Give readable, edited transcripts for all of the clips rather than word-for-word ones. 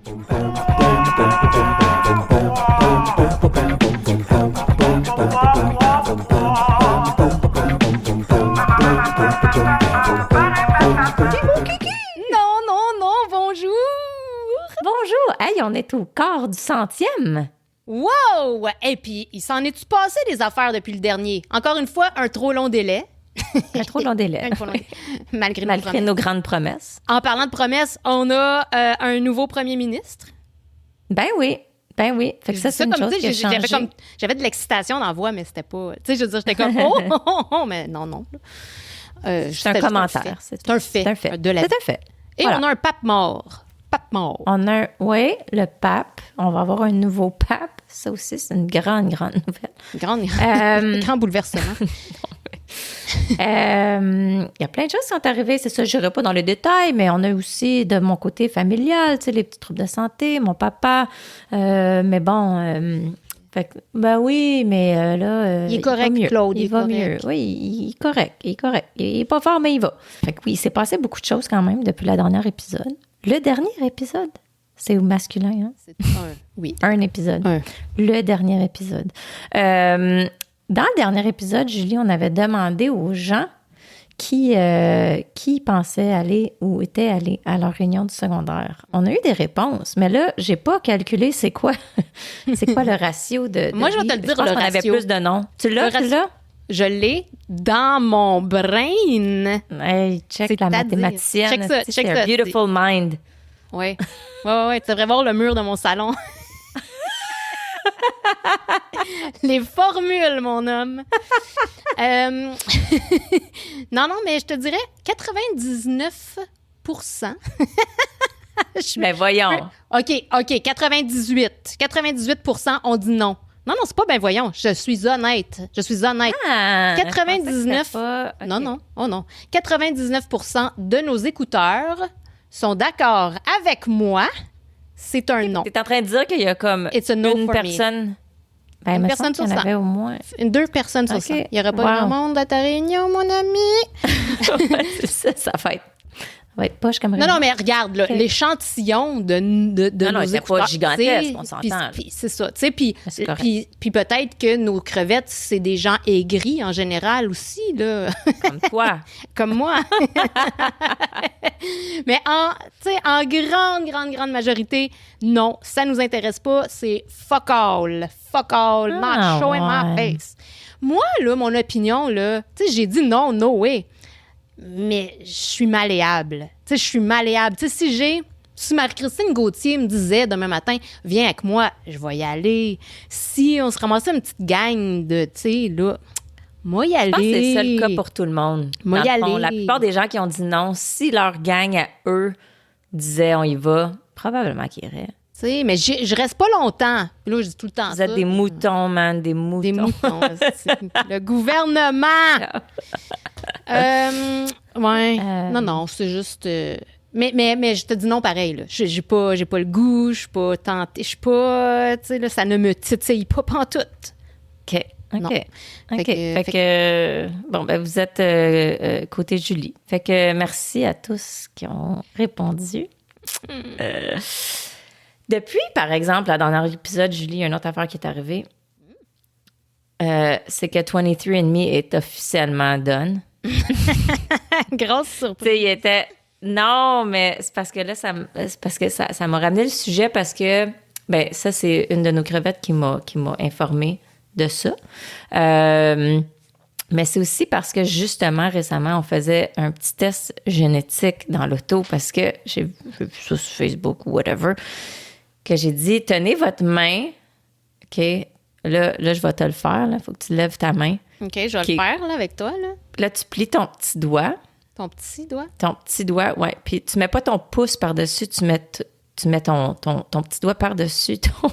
Non, non, non, bonjour! Bonjour! Hey, on est au quart du 100e! Wow! Et puis, il s'en est-tu passé des affaires depuis le dernier? Encore une fois, un trop long délai. Un trop long délai. Un trop long délai. Malgré nos grandes promesses. En parlant de promesses, on a un nouveau premier ministre. Ben oui. Fait que ça, c'est une chose qui a changé. J'avais de l'excitation dans la voix, mais c'était pas... Tu sais, je veux dire, j'étais comme « Oh! » Mais non. C'est un commentaire. C'est un fait. C'est un fait. De la vie. C'est un fait. Et voilà. on a un pape mort. Oui, le pape. On va avoir un nouveau pape. Ça aussi, c'est une grande nouvelle. Grand bouleversement. Il y a plein de choses qui sont arrivées. C'est ça, je n'irai pas dans les détails, mais on a aussi de mon côté familial, tu sais, les petits troubles de santé, mon papa. Mais bon... ben oui, mais là... il est correct, Claude. Il va mieux. Oui, il est correct. Il est pas fort, mais il va. Fait que oui, il s'est passé beaucoup de choses quand même depuis le dernier épisode. Le dernier épisode, c'est au masculin, hein? C'est oui. Un épisode. Le dernier épisode. Dans le dernier épisode, Julie, on avait demandé aux gens qui pensaient aller ou étaient allés à leur réunion du secondaire. On a eu des réponses, mais là, j'ai pas calculé c'est quoi le ratio de Moi, je vais te le dire, je pense qu'on avait plus de noms. Tu l'as? Je l'ai dans mon brain. Hey, check la mathématicienne. Check ça. C'est un beautiful mind. Oui. Tu devrais voir le mur de mon salon. Les formules, mon homme. Non, mais je te dirais 99%. Mais voyons. OK, 98. 98%, on dit non. Non, c'est pas ben voyons. Je suis honnête. Ah, 99. Okay. Non. Oh non. 99% de nos écouteurs sont d'accord avec moi. C'est un non. T'es en train de dire qu'il y a comme une personne... Une personne sur 100. Il y en avait au moins... 2 personnes sur 100. Il n'y aurait pas grand monde à ta réunion, mon ami. C'est ça va être poche comme réunion. Non, mais regarde, là, l'échantillon de nos écouteurs. Pas gigantesque, on s'entend. Puis c'est ça, tu sais, puis peut-être que nos crevettes, c'est des gens aigris en général aussi, là. Comme toi. Comme moi. Mais en grande majorité, non, ça nous intéresse pas, c'est fuck all, not showing my face. Moi, là, mon opinion, là, tu sais, j'ai dit non, no way. Mais je suis malléable. Tu sais, si Marie-Christine Gauthier me disait demain matin, viens avec moi, je vais y aller. Si on se ramassait une petite gang de, tu sais, là, moi y aller. Je pense que c'est ça le cas pour tout le monde. Moi y aller. La plupart des gens qui ont dit non, si leur gang à eux disait on y va, probablement qu'ils iraient. Tu sais, mais je reste pas longtemps. Puis là, je dis tout le temps Vous êtes des moutons, man, des moutons. Des moutons, le gouvernement! Non, c'est juste... Mais je te dis non pareil, là. J'ai pas le goût, je suis pas tentée, je suis pas... Tu sais, là, ça ne me titille pas pantoute. OK. Non. Fait que bon, ben vous êtes côté Julie. Fait que merci à tous qui ont répondu. Depuis, par exemple, dans dernier épisode, Julie, il y a une autre affaire qui est arrivée. C'est que 23andMe est officiellement done. Grosse surprise. Tu sais, il était... Non, mais c'est parce que là, ça m'a ramené le sujet parce que, ben ça, c'est une de nos crevettes qui m'a informée de ça. Mais c'est aussi parce que, justement, récemment, on faisait un petit test génétique dans l'auto parce que j'ai vu ça sur Facebook ou whatever, que j'ai dit, tenez votre main, OK, là je vais te le faire, il faut que tu lèves ta main. OK, je vais le faire là, avec toi. Là, tu plies ton petit doigt. Ton petit doigt? Ton petit doigt, oui. Puis tu mets pas ton pouce par-dessus, tu mets ton petit doigt par-dessus ton...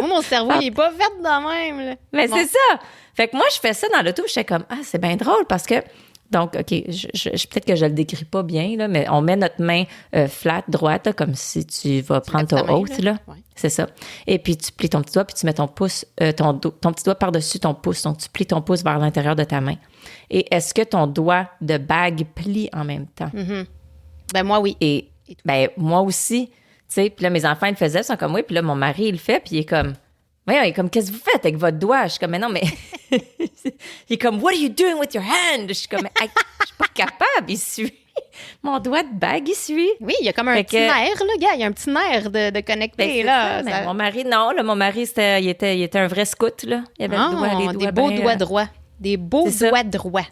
Moi, mon cerveau, il est pas fait de même. Là. Mais c'est ça! Fait que moi, je fais ça dans l'auto, j'étais comme, c'est bien drôle parce que... Donc, OK, peut-être que je le décris pas bien, là, mais on met notre main flat, droite, là, comme si tu vas prendre ton haute, là. Ouais. C'est ça. Et puis, tu plies ton petit doigt, puis tu mets ton pouce, ton petit doigt par-dessus ton pouce. Donc, tu plies ton pouce vers l'intérieur de ta main. Et est-ce que ton doigt de bague plie en même temps? Mm-hmm. Ben, moi, oui. Et ben, moi aussi. sais, puis là, mes enfants, ils le faisaient, ils sont comme, oui. Puis là, mon mari, il le fait, puis il est comme, voyons, il est comme, qu'est-ce que vous faites avec votre doigt? Je suis comme, mais non, mais. Il est comme, what are you doing with your hand? Je suis comme, je suis pas capable, il suit. Mon doigt de bague, il suit. Oui, il y a comme un petit nerf, là, gars. Il y a un petit nerf de connecter, là. Ça, mon mari, non, là, mon mari, il était un vrai scout, là. Il avait les doigts des beaux doigts droits. Des beaux doigts droits.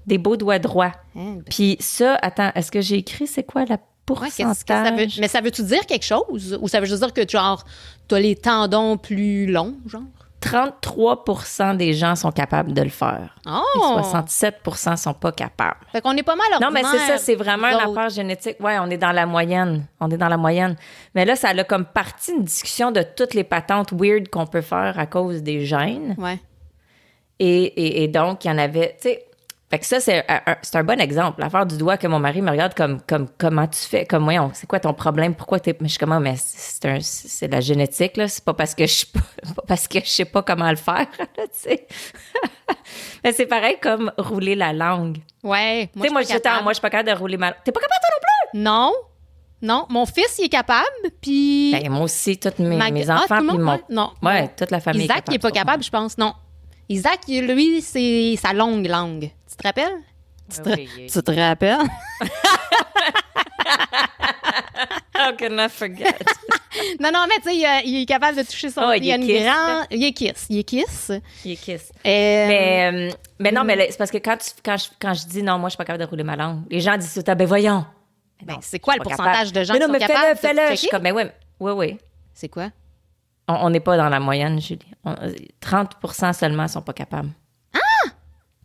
Des beaux doigts droits. Hein, Puis ça, attends, est-ce que j'ai écrit c'est quoi la pourcentage? Qu'est-ce que ça veut? Mais ça veut-tu dire quelque chose? Ou ça veut juste dire que, genre, t'as les tendons plus longs, genre? 33% des gens sont capables de le faire. Oh! Et 67% sont pas capables. Fait qu'on est pas mal ordinaire. Non, mais c'est ça, c'est vraiment une affaire génétique. Ouais, on est dans la moyenne. Mais là, ça a comme partie une discussion de toutes les patentes weird qu'on peut faire à cause des gènes. Ouais. Et donc, il y en avait, tu sais... Fait que ça, c'est un bon exemple. L'affaire du doigt que mon mari me regarde comme comment tu fais, comme, voyons, c'est quoi ton problème? Pourquoi t'es... Mais je suis comme, mais c'est la génétique, là. C'est pas parce que je sais pas comment le faire, là, tu sais. Mais c'est pareil comme rouler la langue. Ouais. Tu sais, moi, je suis pas capable de rouler ma langue. T'es pas capable, toi non plus? Non. Non. Mon fils, il est capable, puis... Ben, moi aussi, tous mes enfants, puis mon... Non. Ouais, toute la famille Isaac, il est pas capable, je pense, non. Isaac, lui, c'est sa longue langue. Tu te rappelles? Tu te rappelles? How can I forget? Non, mais tu sais, il est capable de toucher son... Il est kiss. Il est kiss. Mais non, Mm. mais c'est parce que quand je dis non, moi, je suis pas capable de rouler ma langue, les gens disent tout, ben voyons. Ben, c'est quoi le pourcentage de gens qui sont capables de fais-le. Je checker? suis comme, ben oui. C'est quoi? On n'est pas dans la moyenne, Julie. 30% seulement sont pas capables. Ah!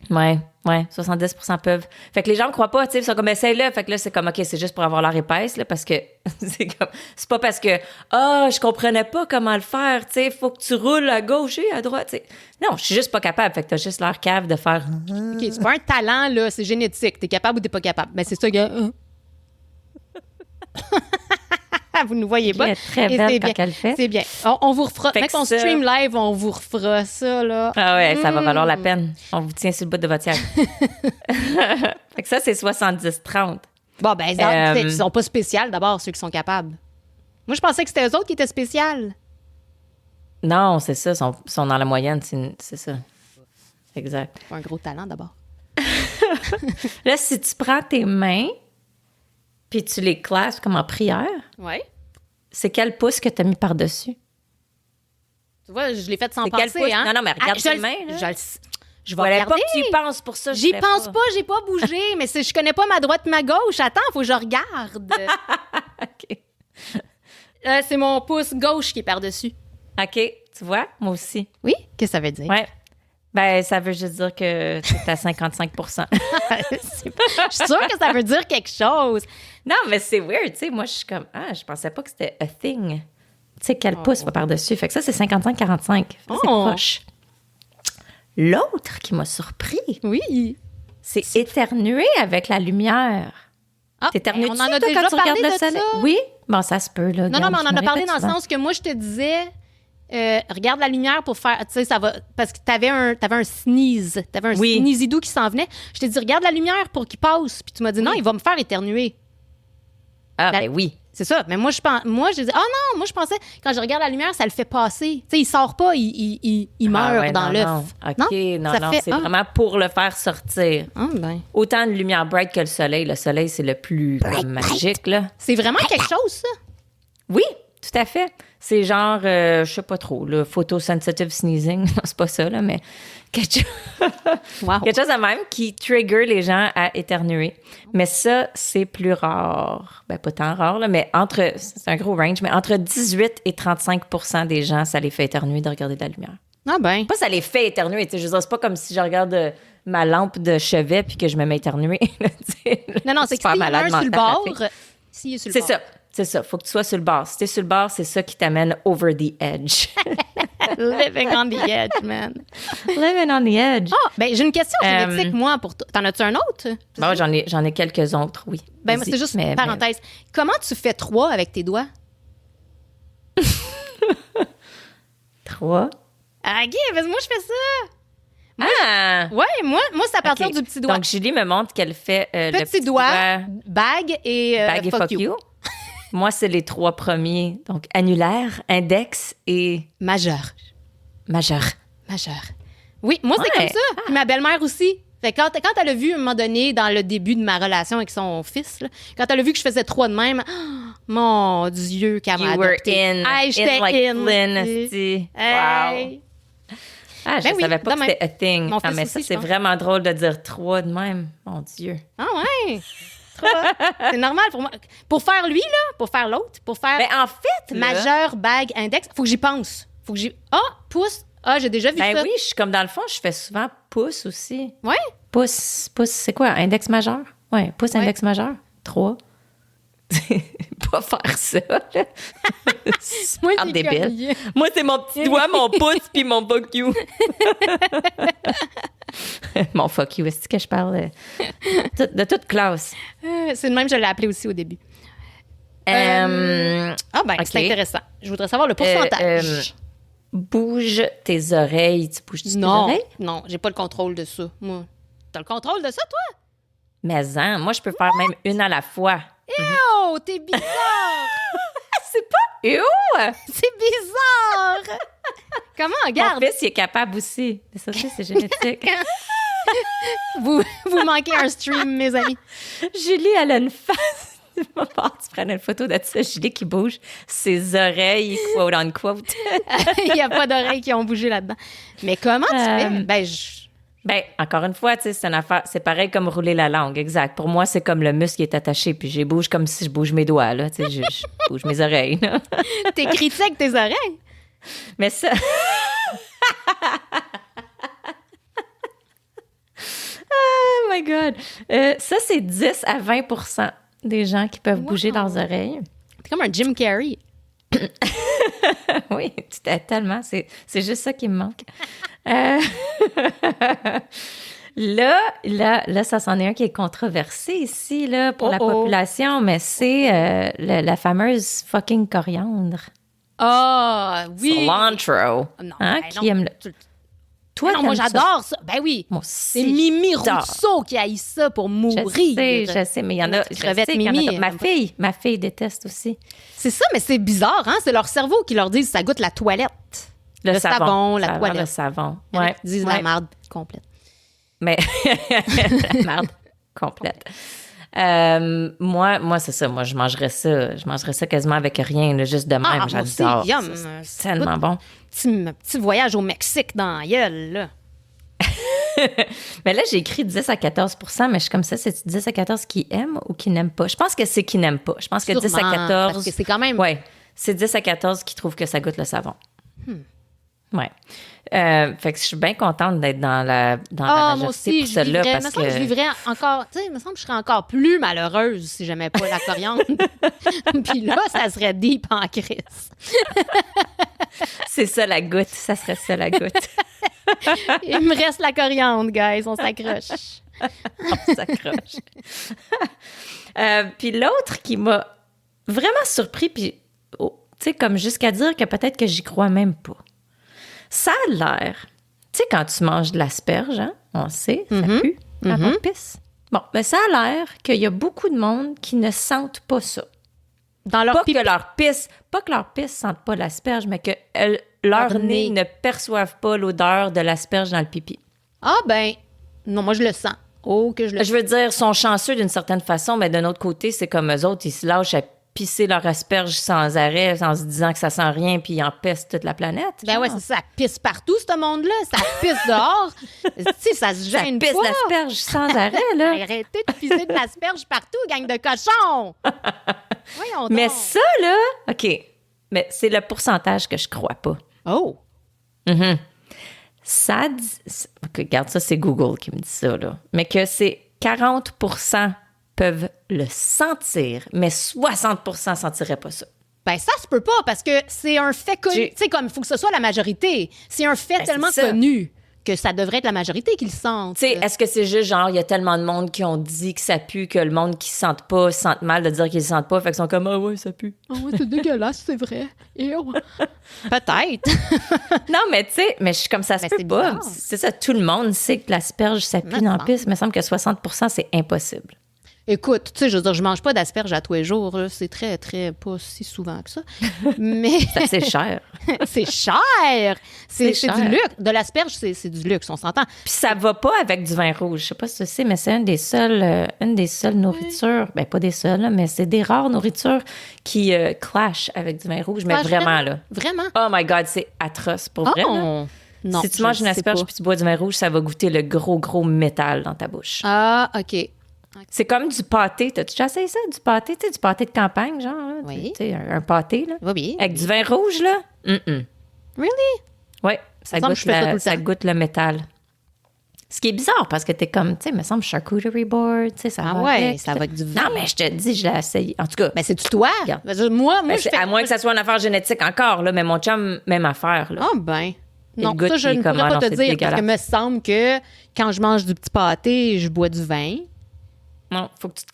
Ouais. 70% peuvent. Fait que les gens ne croient pas, tu sais, ils sont comme, essaye-le. Fait que là, c'est comme, OK, c'est juste pour avoir l'air épaisse, là, parce que c'est pas parce que, je comprenais pas comment le faire, tu sais, faut que tu roules à gauche et à droite, tu sais. Non, je suis juste pas capable. Fait que t'as juste l'air cave de faire. OK, c'est pas un talent, là, c'est génétique. T'es capable ou t'es pas capable. Ben, c'est ça, gars. Vous nous voyez pas. Elle est très belle quand elle le fait. C'est bien. On vous refera. Fait Mec, on stream live, on vous refera ça, là. Ah ouais, ça va valoir la peine. On vous tient sur le bout de votre siège. Fait que ça, c'est 70-30. Bon, ben, ils sont pas spéciaux, d'abord, ceux qui sont capables. Moi, je pensais que c'était eux autres qui étaient spéciaux. Non, c'est ça. Ils sont dans la moyenne, c'est ça. Exact. Pas un gros talent, d'abord. Là, si tu prends tes mains puis tu les classes comme en prière, ouais. C'est quel pouce que tu as mis par-dessus? Tu vois, je l'ai fait sans c'est penser, quel pouce? hein? Non, mais regarde tes mains. Là. Je vais regarder. Pas que tu y penses pour ça. J'y pense pas, j'ai pas bougé. Mais je connais pas ma droite, ma gauche. Attends, faut que je regarde. OK. C'est mon pouce gauche qui est par-dessus. OK, tu vois, moi aussi. Oui? Qu'est-ce que ça veut dire? Ouais. Ben, ça veut juste dire que tu es à 55 Je suis sûre que ça veut dire quelque chose. Non, mais c'est weird, tu sais. Moi, je suis comme, je pensais pas que c'était a thing. Tu sais, quel pouce va par-dessus. Fait que ça, c'est 55-45. C'est proche. L'autre qui m'a surpris, oui, c'est éternuer avec la lumière. T'éternues-tu, on en a toi, déjà quand tu parlé regardes le de ça. soleil? Oui? Bon, ça se peut, là. Non, mais on en a parlé dans le sens que moi, je te disais... regarde la lumière pour faire, tu sais, ça va, parce que t'avais un sneeze, sneezidou qui s'en venait. Je t'ai dit, regarde la lumière pour qu'il passe. Puis tu m'as dit, non, il va me faire éternuer. Ben oui. C'est ça. Mais moi, j'ai dit, non, moi, je pensais, quand je regarde la lumière, ça le fait passer. Tu sais, il sort pas, il meurt dans l'œuf. OK, non, c'est vraiment pour le faire sortir. Autant de lumière bright que le soleil. Le soleil, c'est le plus magique, là. C'est vraiment quelque chose, ça? Oui, tout à fait. C'est genre, je sais pas trop, le photosensitive sneezing. Non, c'est pas ça, là, mais quelque chose de même qui trigger les gens à éternuer. Mais ça, c'est plus rare. Ben, pas tant rare, là, mais c'est un gros range, mais entre 18 et 35% des gens, ça les fait éternuer de regarder de la lumière. Ah ben. Pas ça les fait éternuer, tu sais. Je veux dire, c'est pas comme si je regarde ma lampe de chevet puis que je me mets éternuer. Non, c'est que s'il y en a un sur le bord, s'il est sur le bord. C'est ça. C'est ça, faut que tu sois sur le bord. Si t'es sur le bord, c'est ça qui t'amène over the edge. Living on the edge, man. Living on the edge. Ben j'ai une question génétique, moi, pour toi. T'en as-tu un autre? Bon, j'en ai quelques autres, oui. Ben, c'est juste une parenthèse. Comment tu fais 3 avec tes doigts? 3? Ah, OK, parce que moi, je fais ça. Moi, moi, c'est à partir du petit doigt. Donc, Julie me montre qu'elle fait le petit doigt, bague et bague et fuck you. Moi, c'est les 3 premiers. Donc, annulaire, index et Majeur. majeur. Majeur. Oui, moi, c'est Ouais. comme ça. Puis ma belle-mère aussi. Fait que quand elle a vu, à un moment donné, dans le début de ma relation avec son fils, là, quand elle a vu que je faisais 3 de même, mon Dieu, qu'elle m'a You were adoptée. in. Hey, j'étais like in. Flynn, esti. Wow. Hey. Ah, je Ben oui, savais pas de que même. c'était a thing. Mon Ah, fils mais aussi, ça, je c'est pense. vraiment drôle de dire 3 de même. Mon Dieu. Ah ouais. 3. C'est normal pour moi. Pour faire lui, là, pour faire l'autre, pour faire Mais en fait, là, majeur, bague, index, faut que j'y pense. Faut que j'y... pouce. J'ai déjà vu ben ça. oui, je suis comme dans le fond, je fais souvent pouce aussi. Ouais. Pouce, c'est quoi? Index majeur? Ouais, pouce, Ouais. index majeur. 3. Pas faire ça, là. Moi, Super j'ai débile. crié. Moi, c'est mon petit doigt, mon pouce, puis mon fuck you. Mon fuck you, est-ce que je parle de toute classe? C'est le même, je l'ai appelé aussi au début. Euh, ok. C'est intéressant. Je voudrais savoir le pourcentage. Bouge tes oreilles. Tu bouges tes Non, oreilles? non, j'ai pas le contrôle de ça. Moi, t'as le contrôle de ça, toi? Mais moi, je peux faire même une à la fois. Oh, t'es bizarre! C'est pas ew! C'est bizarre! Comment, Mon regarde? fils, il est capable aussi. Ça aussi, c'est génétique. Vous manquez un stream, mes amis. Julie, elle a une face. Tu prenais une photo de ça. Julie qui bouge ses oreilles, quote unquote. Il n'y a pas d'oreilles qui ont bougé là-dedans. Mais comment tu fais? Ben, encore une fois, tu sais, c'est une affaire. C'est pareil comme rouler la langue, exact. Pour moi, c'est comme le muscle qui est attaché, puis je bouge comme si je bouge mes doigts, là. Tu sais, je bouge mes oreilles, là. T'es critique avec tes oreilles. Mais ça. Oh my God. Ça, c'est 10 à 20 des gens qui peuvent bouger leurs oreilles. T'es comme un Jim Carrey. Oui, tellement. C'est juste ça qui me manque. Là, ça c'en est un qui est controversé ici, là, pour la population, mais c'est la fameuse fucking coriandre. Ah, oui. Cilantro. Non, Hein, ben qui non. aime Toi, Non, moi, t'aimes ça? j'adore ça. Ben oui. Moi C'est aussi, Mimi j'adore. Rousseau qui haït ça pour mourir. Je sais, mais il y en a. Notre Je crevette sais qu'il y en a Mimi, comme- ma fille déteste aussi. C'est ça, mais c'est bizarre, hein? C'est leur cerveau qui leur dit que ça goûte la toilette. Le savon, la toilette. Le savon. Il y en a Ouais. qui disent ouais. la marde complète. Mais la merde complète. Moi, c'est ça. Moi, je mangerais ça. Je mangerais ça quasiment avec rien, là, juste de même. moi J'adore. aussi, yum. Ça, c'est tellement bon. Petit voyage au Mexique dans la gueule, là. Mais là, j'ai écrit 10 à 14 mais je suis comme ça, c'est 10 à 14 qui aiment ou qui n'aiment pas? Je pense que c'est qui n'aiment pas. Je pense que 10 à Sûrement, 14... parce que c'est quand même- Ouais, c'est 10 à 14 qui trouvent que ça goûte le savon. Ouais. Fait que je suis bien contente d'être dans la Moi majorité aussi, pour je celle-là vivrais, parce me semble que je vivrais encore, tu sais, me semble que je serais encore plus malheureuse si j'aimais pas la coriandre. Puis là, ça serait deep en crise. c'est ça la goutte. Ça serait ça la goutte. Il me reste la coriandre, guys, on s'accroche. On s'accroche. Puis l'autre qui m'a vraiment surpris, puis tu sais, comme jusqu'à dire que peut-être que j'y crois même pas. Ça a l'air, tu sais, quand tu manges de l'asperge, hein, on sait, ça pue quand on pisse. Bon, mais ça a l'air qu'il y a beaucoup de monde qui ne sentent pas ça. Dans leur Pas pipi. que leur pisse sente pas l'asperge, mais que leur nez ne perçoivent pas l'odeur de l'asperge dans le pipi. Ah ben, non, moi je le sens. Oh, que je le Je veux dire, ils sont chanceux d'une certaine façon, mais d'un autre côté, c'est comme eux autres, ils se lâchent à pisser leur asperge sans arrêt, en se disant que ça sent rien, puis ils empestent toute la planète. Ben ouais, c'est ça, ça pisse partout, ce monde-là. Ça pisse dehors. Tu sais, ça se Ça gêne pisse pas. l'asperge sans arrêt, là. Arrêtez de pisser de l'asperge partout, gang de cochons. Voyons Mais donc. ça, là, OK, mais c'est le pourcentage que je crois pas. Oh! Ça dit... OK, regarde, ça, c'est Google qui me dit ça, là. Mais que c'est 40 peuvent le sentir, mais 60 sentiraient pas ça. Ben ça se peut pas parce que c'est un fait connu. Tu sais, comme il faut que ce soit la majorité. C'est un fait Ben, tellement c'est ça. connu que ça devrait être la majorité qui le sente. Tu sais, est-ce que c'est juste genre, il y a tellement de monde qui ont dit que ça pue, que le monde qui ne sente pas sente mal de dire qu'ils ne sentent pas, fait qu'ils sont comme, ah ouais, ça pue. Ah ouais, c'est dégueulasse, c'est vrai. Peut-être. Non, mais tu sais, mais je suis comme ça se Mais peut c'est pas. bizarre. C'est ça, tout le monde sait que l'asperge, ça pue Me dans la semble. pisse. Il me semble que 60 c'est impossible. Écoute, tu sais, je veux dire, je mange pas d'asperges à tous les jours. Là. C'est très, très, pas si souvent que ça. Mais C'est cher. c'est cher. C'est cher. du luxe. De l'asperge, c'est du luxe, on s'entend. Puis ça va pas avec du vin rouge. Je sais pas si tu sais, mais c'est une des seules nourritures, ben pas des seules, là, mais c'est des rares nourritures qui clashent avec du vin rouge, mais vraiment, là. Vraiment? Oh my God, c'est atroce, pour vrai, là. Non, si tu manges une asperge puis tu bois du vin rouge, ça va goûter le gros métal dans ta bouche. Ah, OK. C'est comme du pâté. T'as-tu déjà essayé ça, du pâté? Tu sais, du pâté de campagne, genre? Là? Oui. Tu sais, un pâté, là? Oui. Avec du vin rouge, là? Really? Oui, ça goûte le métal. Ce qui est bizarre, parce que t'es comme, tu sais, il me semble charcuterie board, tu sais, ça va avec. Ça va avec du vin. Non, mais je te dis, je l'ai essayé. En tout cas. Ben, c'est-tu toi? Moi, je fais... À moins que ça soit une affaire génétique encore, là, mais mon chum, même affaire, là. Ah, ben... Non, ça, je ne pourrais pas te dire, parce que me semble que quand je mange du petit pâté, je bois du vin. Non, faut que tu te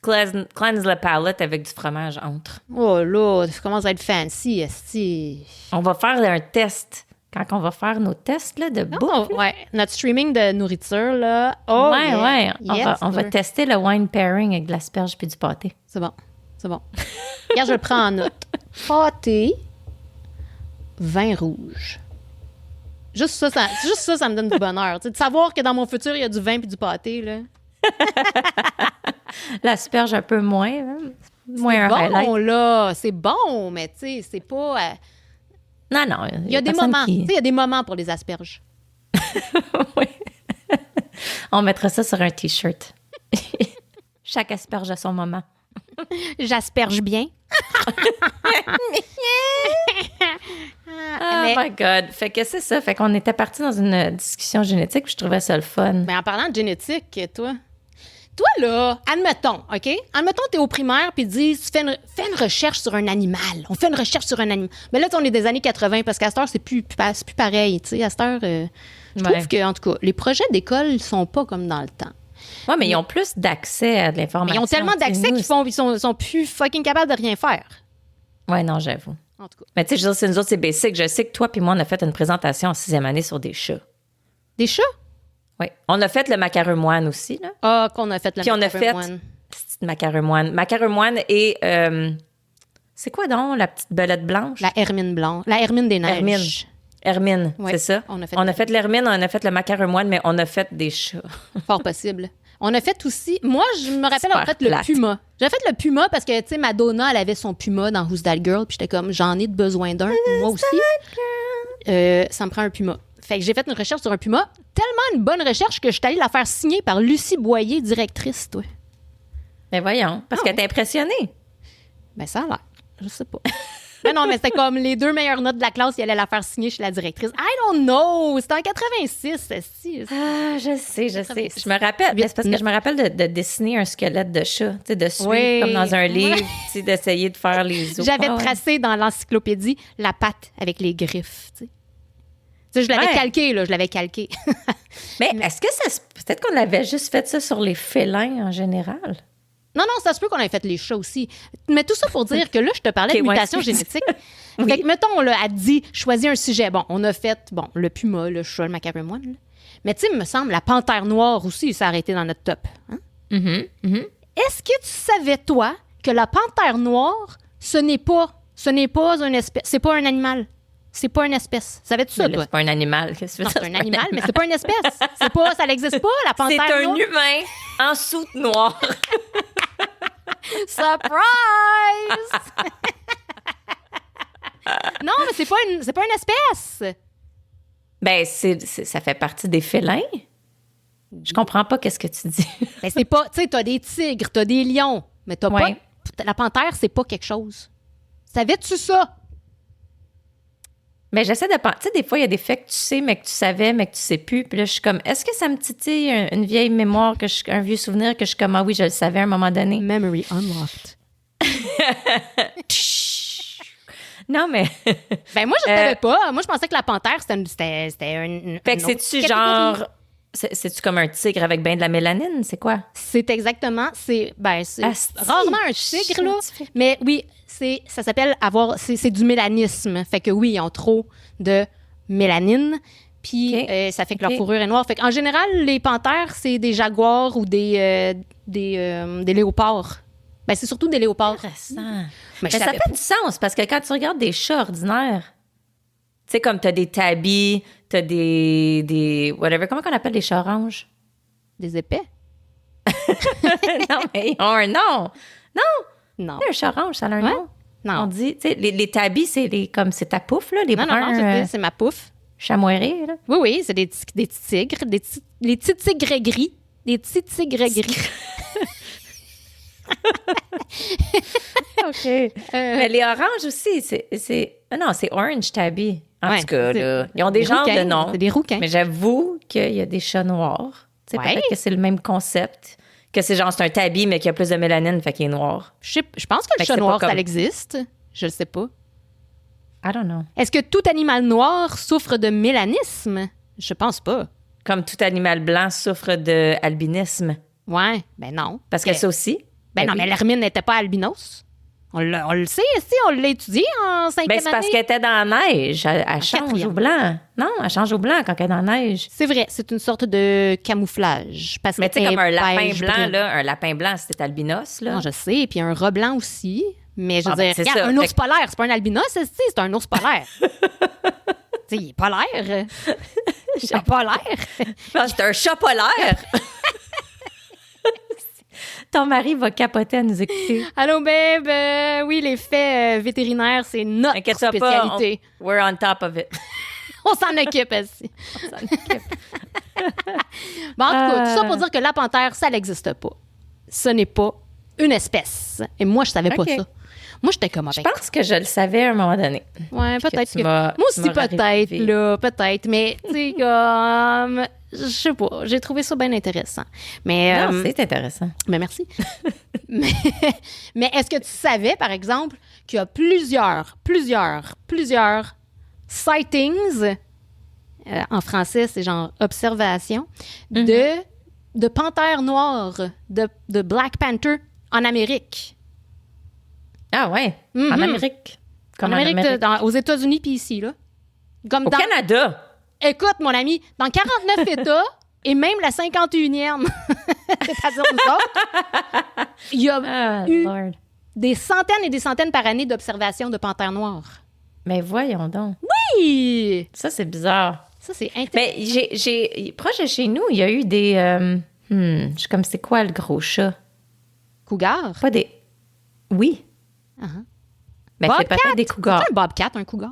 cleanses le palate avec du fromage entre. Oh là, ça commence à être fancy, esti. On va faire un test. Quand on va faire nos tests là, de bouffe. Ouais, notre streaming de nourriture, là. Oh, ouais. On va tester le wine pairing avec de l'asperge puis du pâté. C'est bon. Regarde, je le prends en note. Pâté, vin rouge. Juste ça, ça me donne du bonheur. Tu sais, de savoir que dans mon futur, il y a du vin puis du pâté, là. L'asperge un peu moins. Hein? Moins c'est bon, là. C'est bon, mais tu sais, c'est pas... Non. Il y a des moments. Tu sais, il y a des moments pour les asperges. Oui. On mettra ça sur un T-shirt. Chaque asperge a son moment. J'asperge bien. Oh my God. Fait que c'est ça. Fait qu'on était partis dans une discussion génétique puis je trouvais ça le fun. Mais en parlant de génétique, toi, là, admettons, OK? Admettons, t'es au primaire puis disent, fais une recherche sur un animal. On fait une recherche sur un animal. Mais là, on est des années 80 parce qu'à cette heure, c'est plus pareil. Tu sais, à cette heure, je trouve que, en tout cas, les projets d'école sont pas comme dans le temps. Oui, mais ils ont plus d'accès à de l'information. Mais ils ont tellement d'accès qu'ils sont plus fucking capables de rien faire. Oui, non, j'avoue. En tout cas. Mais tu sais, c'est nous autres, c'est basic. Je sais que toi puis moi, on a fait une présentation en 6e année sur des chats. Des chats? Oui. On a fait le macaremoine aussi, là. Ah, qu'on a fait le macaremoine. Puis on a fait macaremoine. Macaremoine et... c'est quoi donc, la petite belette blanche? La hermine blanche. La hermine des neiges. Hermine, ouais, c'est ça. On a fait l'hermine, on a fait le macaremoine, mais on a fait des chats. Fort possible. On a fait aussi... Moi, je me rappelle en fait le puma. J'ai fait le puma parce que, tu sais, Madonna, elle avait son puma dans Who's That Girl, puis j'étais comme, j'en ai besoin d'un, moi aussi. Ça me prend un puma. Fait que j'ai fait une recherche sur un puma. Tellement une bonne recherche que je suis allée la faire signer par Lucie Boyer, directrice, toi. Ben voyons, parce qu'elle t'est impressionnée. Ben ça a l'air. Je sais pas. Ben non, mais c'était comme les 2 meilleures notes de la classe, il allait la faire signer chez la directrice. I don't know! C'était en 86, si. Ah, je sais. Je me rappelle, c'est parce que je me rappelle de dessiner un squelette de chat, tu sais, de suivre comme dans un livre, tu sais, d'essayer de faire les os. J'avais tracé dans l'encyclopédie la patte avec les griffes, tu sais. Tu sais, je l'avais calqué, là, Mais est-ce que peut-être qu'on avait juste fait ça sur les félins en général? Non, ça se peut qu'on ait fait les chats aussi. Mais tout ça pour dire que là, je te parlais de mutation génétique. Oui. Fait que, mettons, là, elle dit, choisis un sujet. Bon, on a fait, le puma, le chat, le macaremoine. Là. Mais tu sais, il me semble, la panthère noire aussi, ça a arrêté dans notre top. Hein? Est-ce que tu savais, toi, que la panthère noire, ce n'est pas une espèce, c'est pas un animal. C'est pas une espèce. Savais-tu ça, toi? C'est pas un animal. Qu'est-ce que non, c'est un animal, mais c'est pas une espèce. Ça n'existe pas, la panthère noire. C'est un humain en soute noire. Surprise! Non, mais c'est pas une espèce. Ben, ça fait partie des félins. Je comprends pas qu'est-ce que tu dis. Ben, c'est pas... Tu sais, t'as des tigres, t'as des lions, mais t'as pas... La panthère, c'est pas quelque chose. Savais-tu ça? Mais j'essaie de penser. Tu sais, des fois, il y a des faits que tu sais, mais que tu savais, mais que tu sais plus. Puis là, je suis comme, est-ce que ça me titille une vieille mémoire, un vieux souvenir que je suis comme, ah oui, je le savais à un moment donné? Memory unlocked. Non, mais. Ben, moi, je savais pas. Moi, je pensais que la panthère, c'était une. Fait que c'est-tu genre. C'est-tu comme un tigre avec ben de la mélanine? C'est quoi? C'est exactement. C'est rarement un tigre, là. Mais oui, ça s'appelle c'est du mélanisme. Fait que oui, ils ont trop de mélanine. Puis OK. ça fait que leur fourrure est noire. Fait en général, les panthères, c'est des jaguars ou des léopards. Ben, c'est surtout des léopards. Intéressant. Mais ça fait du sens parce que quand tu regardes des chats ordinaires, tu sais, comme t'as des tabbies, t'as des whatever. Comment qu'on appelle les chats oranges? Des épais? Non, mais ils ont un nom. Non. Un chat orange, ça a un Ouais? nom. Non. On dit, tu sais, les tabbies, c'est c'est ta pouffe, là, les Non, bruns c'est ma pouffe. chamoirés, là. Oui, c'est des petits tigres, les petits tigres gris. Des petits tigres gris. OK. Mais les oranges aussi, non, c'est orange tabby. En tout cas, là, ils ont des genres rouquins, de noms. C'est des rouquins. Mais j'avoue qu'il y a des chats noirs. Tu sais, Ouais. peut-être que c'est le même concept. Que c'est genre, c'est un tabby, mais qui a plus de mélanine, fait qu'il est noir. Je pense que le Fait que chat c'est noir, pas ça comme- existe. Je le sais pas. I don't know. Est-ce que tout animal noir souffre de mélanisme? Je pense pas. Comme tout animal blanc souffre de albinisme. Ouais, ben non. Parce que ça aussi. Ben non, oui. mais l'hermine n'était pas albinos. On le sait, si, on l'a étudié en 5e Ben, c'est parce année. qu'elle était dans la neige. Elle change quatrième. au blanc. Non, elle change au blanc quand elle est dans la neige. C'est vrai, c'est une sorte de camouflage. Parce Mais tu sais, qu'elle comme un est lapin beige blanc, brune. là, un lapin blanc, c'est albinos, là. Non, je sais. Puis un rat blanc aussi. Mais je veux Ah, ben, dire, c'est regarde, ça. un Fait ours polaire, c'est pas un albinos, c'est un ours polaire. Tu sais, il est polaire. Il est polaire. C'est un chat polaire. Ton mari va capoter à nous écouter. Allô, babe. Oui, les faits vétérinaires, c'est notre Inquiète-toi pas, spécialité. we're on top of it. On s'en occupe, aussi. Bon, en tout cas, tout ça pour dire que la panthère, ça n'existe pas. Ce n'est pas une espèce. Et moi, je savais OK. pas ça. Moi, j'étais comme Je avec. pense que je le savais à un moment donné. Ouais, peut-être tu que. m'as- Moi tu aussi, m'as peut-être, ravivé. là, peut-être. Mais, tu sais, comme. Je sais pas. J'ai trouvé ça bien intéressant. Mais. Non, c'est intéressant. Mais merci. mais est-ce que tu savais, par exemple, qu'il y a plusieurs sightings, en français, c'est genre observation, de panthères noires, de Black Panther en Amérique. Ah ouais, Mhm. en Amérique. Comme En en Amérique, Amérique. aux États-Unis puis ici, là. Comme Au dans, Canada. écoute, mon ami, dans 49 États et même la 51e, c'est-à-dire nous autres, il y a Ah, eu Lord. des centaines et des centaines par année d'observations de panthères noires. Mais voyons donc. Oui! Ça, c'est bizarre. Ça, c'est intéressant. Mais j'ai proche de chez nous, il y a eu des... je suis comme, c'est quoi le gros chat? Cougar? Pas des... Oui. Uh-huh. Mais c'est peut-être des cougars. C'est un bobcat, un cougar?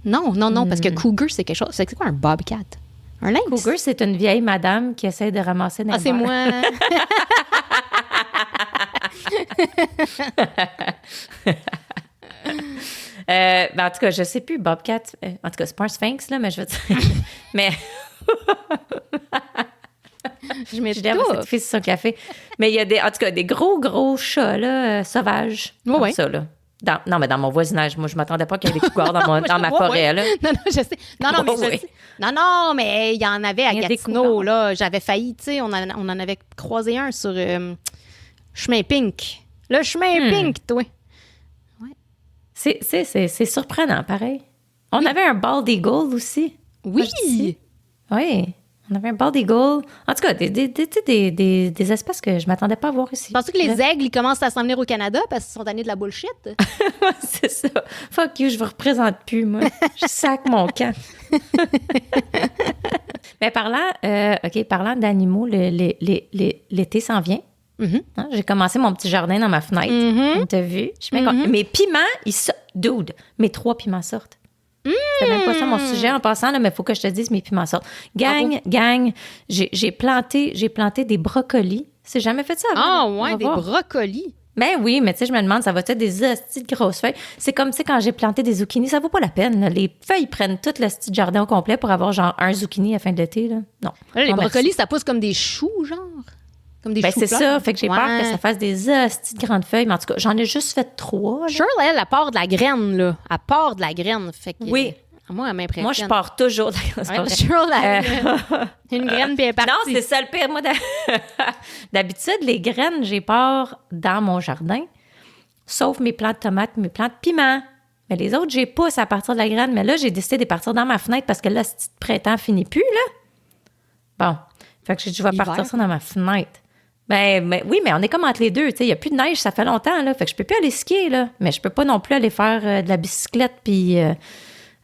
Non, parce que cougar, c'est quelque chose... C'est quoi un bobcat? Un lynx? Cougar, c'est une vieille madame qui essaie de ramasser des Ah, c'est moi. Ben, en tout cas, je sais plus, Bobcat. En tout cas, c'est pas un sphinx, là, mais je veux dire. Mais Je je m'étouffe. dirais cette fille sur son café. Mais il y a des, en tout cas, des gros chats, là, sauvages. Oui, comme oui. ça, là. Non, mais dans mon voisinage, moi, je m'attendais pas qu'il y ait des cougars dans ma Ouais, forêt, ouais. là. Non, je sais. Non, mais Ouais, ouais. je sais. Non, mais il y en avait à Il y a des Gatineau, cougars. là. J'avais failli, tu sais, on en avait croisé un sur Chemin Pink. Le Chemin Pink, toi. C'est surprenant, pareil. On avait un bald eagle aussi. Oui! Oui, on avait un bald eagle. En tout cas, des espèces que je m'attendais pas à voir ici. Penses-tu que les aigles, ils commencent à s'en venir au Canada parce qu'ils sont tannés de la bullshit? C'est ça. Fuck you, je vous représente plus, moi. Je sac mon camp. Mais parlant d'animaux, l'été s'en vient. Mhm. Hein, j'ai commencé mon petit jardin dans ma fenêtre. Mhm. T'as vu? Je suis bien contente. Mes piments, ils sortent. Dude, mes 3 piments sortent. C'était même pas ça mon sujet en passant, là, mais il faut que je te dise, mes piments sortent. Gang, j'ai planté des brocolis. C'est jamais fait ça avant. Ah, On ouais, va des voir. brocolis. Ben oui, mais tu sais, je me demande, ça va être des hosties de grosses feuilles. C'est comme, tu sais, quand j'ai planté des zucchinis, ça vaut pas la peine. Là. Les feuilles prennent tout le petit jardin au complet pour avoir genre un zucchini à la fin de l'été. Là. Non. Là, les Non, merci. brocolis, ça pousse comme des choux, genre. Comme des Ben c'est choux-fleurs. ça. Fait que j'ai peur que ça fasse des hosties de grandes feuilles. Mais en tout cas, j'en ai juste fait 3. Là. Shirley, elle part de la graine, là. Elle part de la graine. Fait que, Oui. Moi, elle m'impressionne. Moi, je pars toujours. C'est pas Ouais, vrai. Shirley, une graine, puis elle est partie. Non, c'est ça le pire. Moi, d'habitude, les graines, j'ai pars dans mon jardin, sauf mes plants de tomates, mes plants de piment. Mais les autres, j'ai pousse à partir de la graine. Mais là, j'ai décidé de partir dans ma fenêtre parce que là, ce petit printemps finit plus, là. Bon. Fait que j'ai dit, je vais partir ça dans ma fenêtre. Ben, oui, mais on est comme entre les deux. Tu sais, il n'y a plus de neige, ça fait longtemps, là. Fait que je peux plus aller skier, là. Mais je peux pas non plus aller faire de la bicyclette puis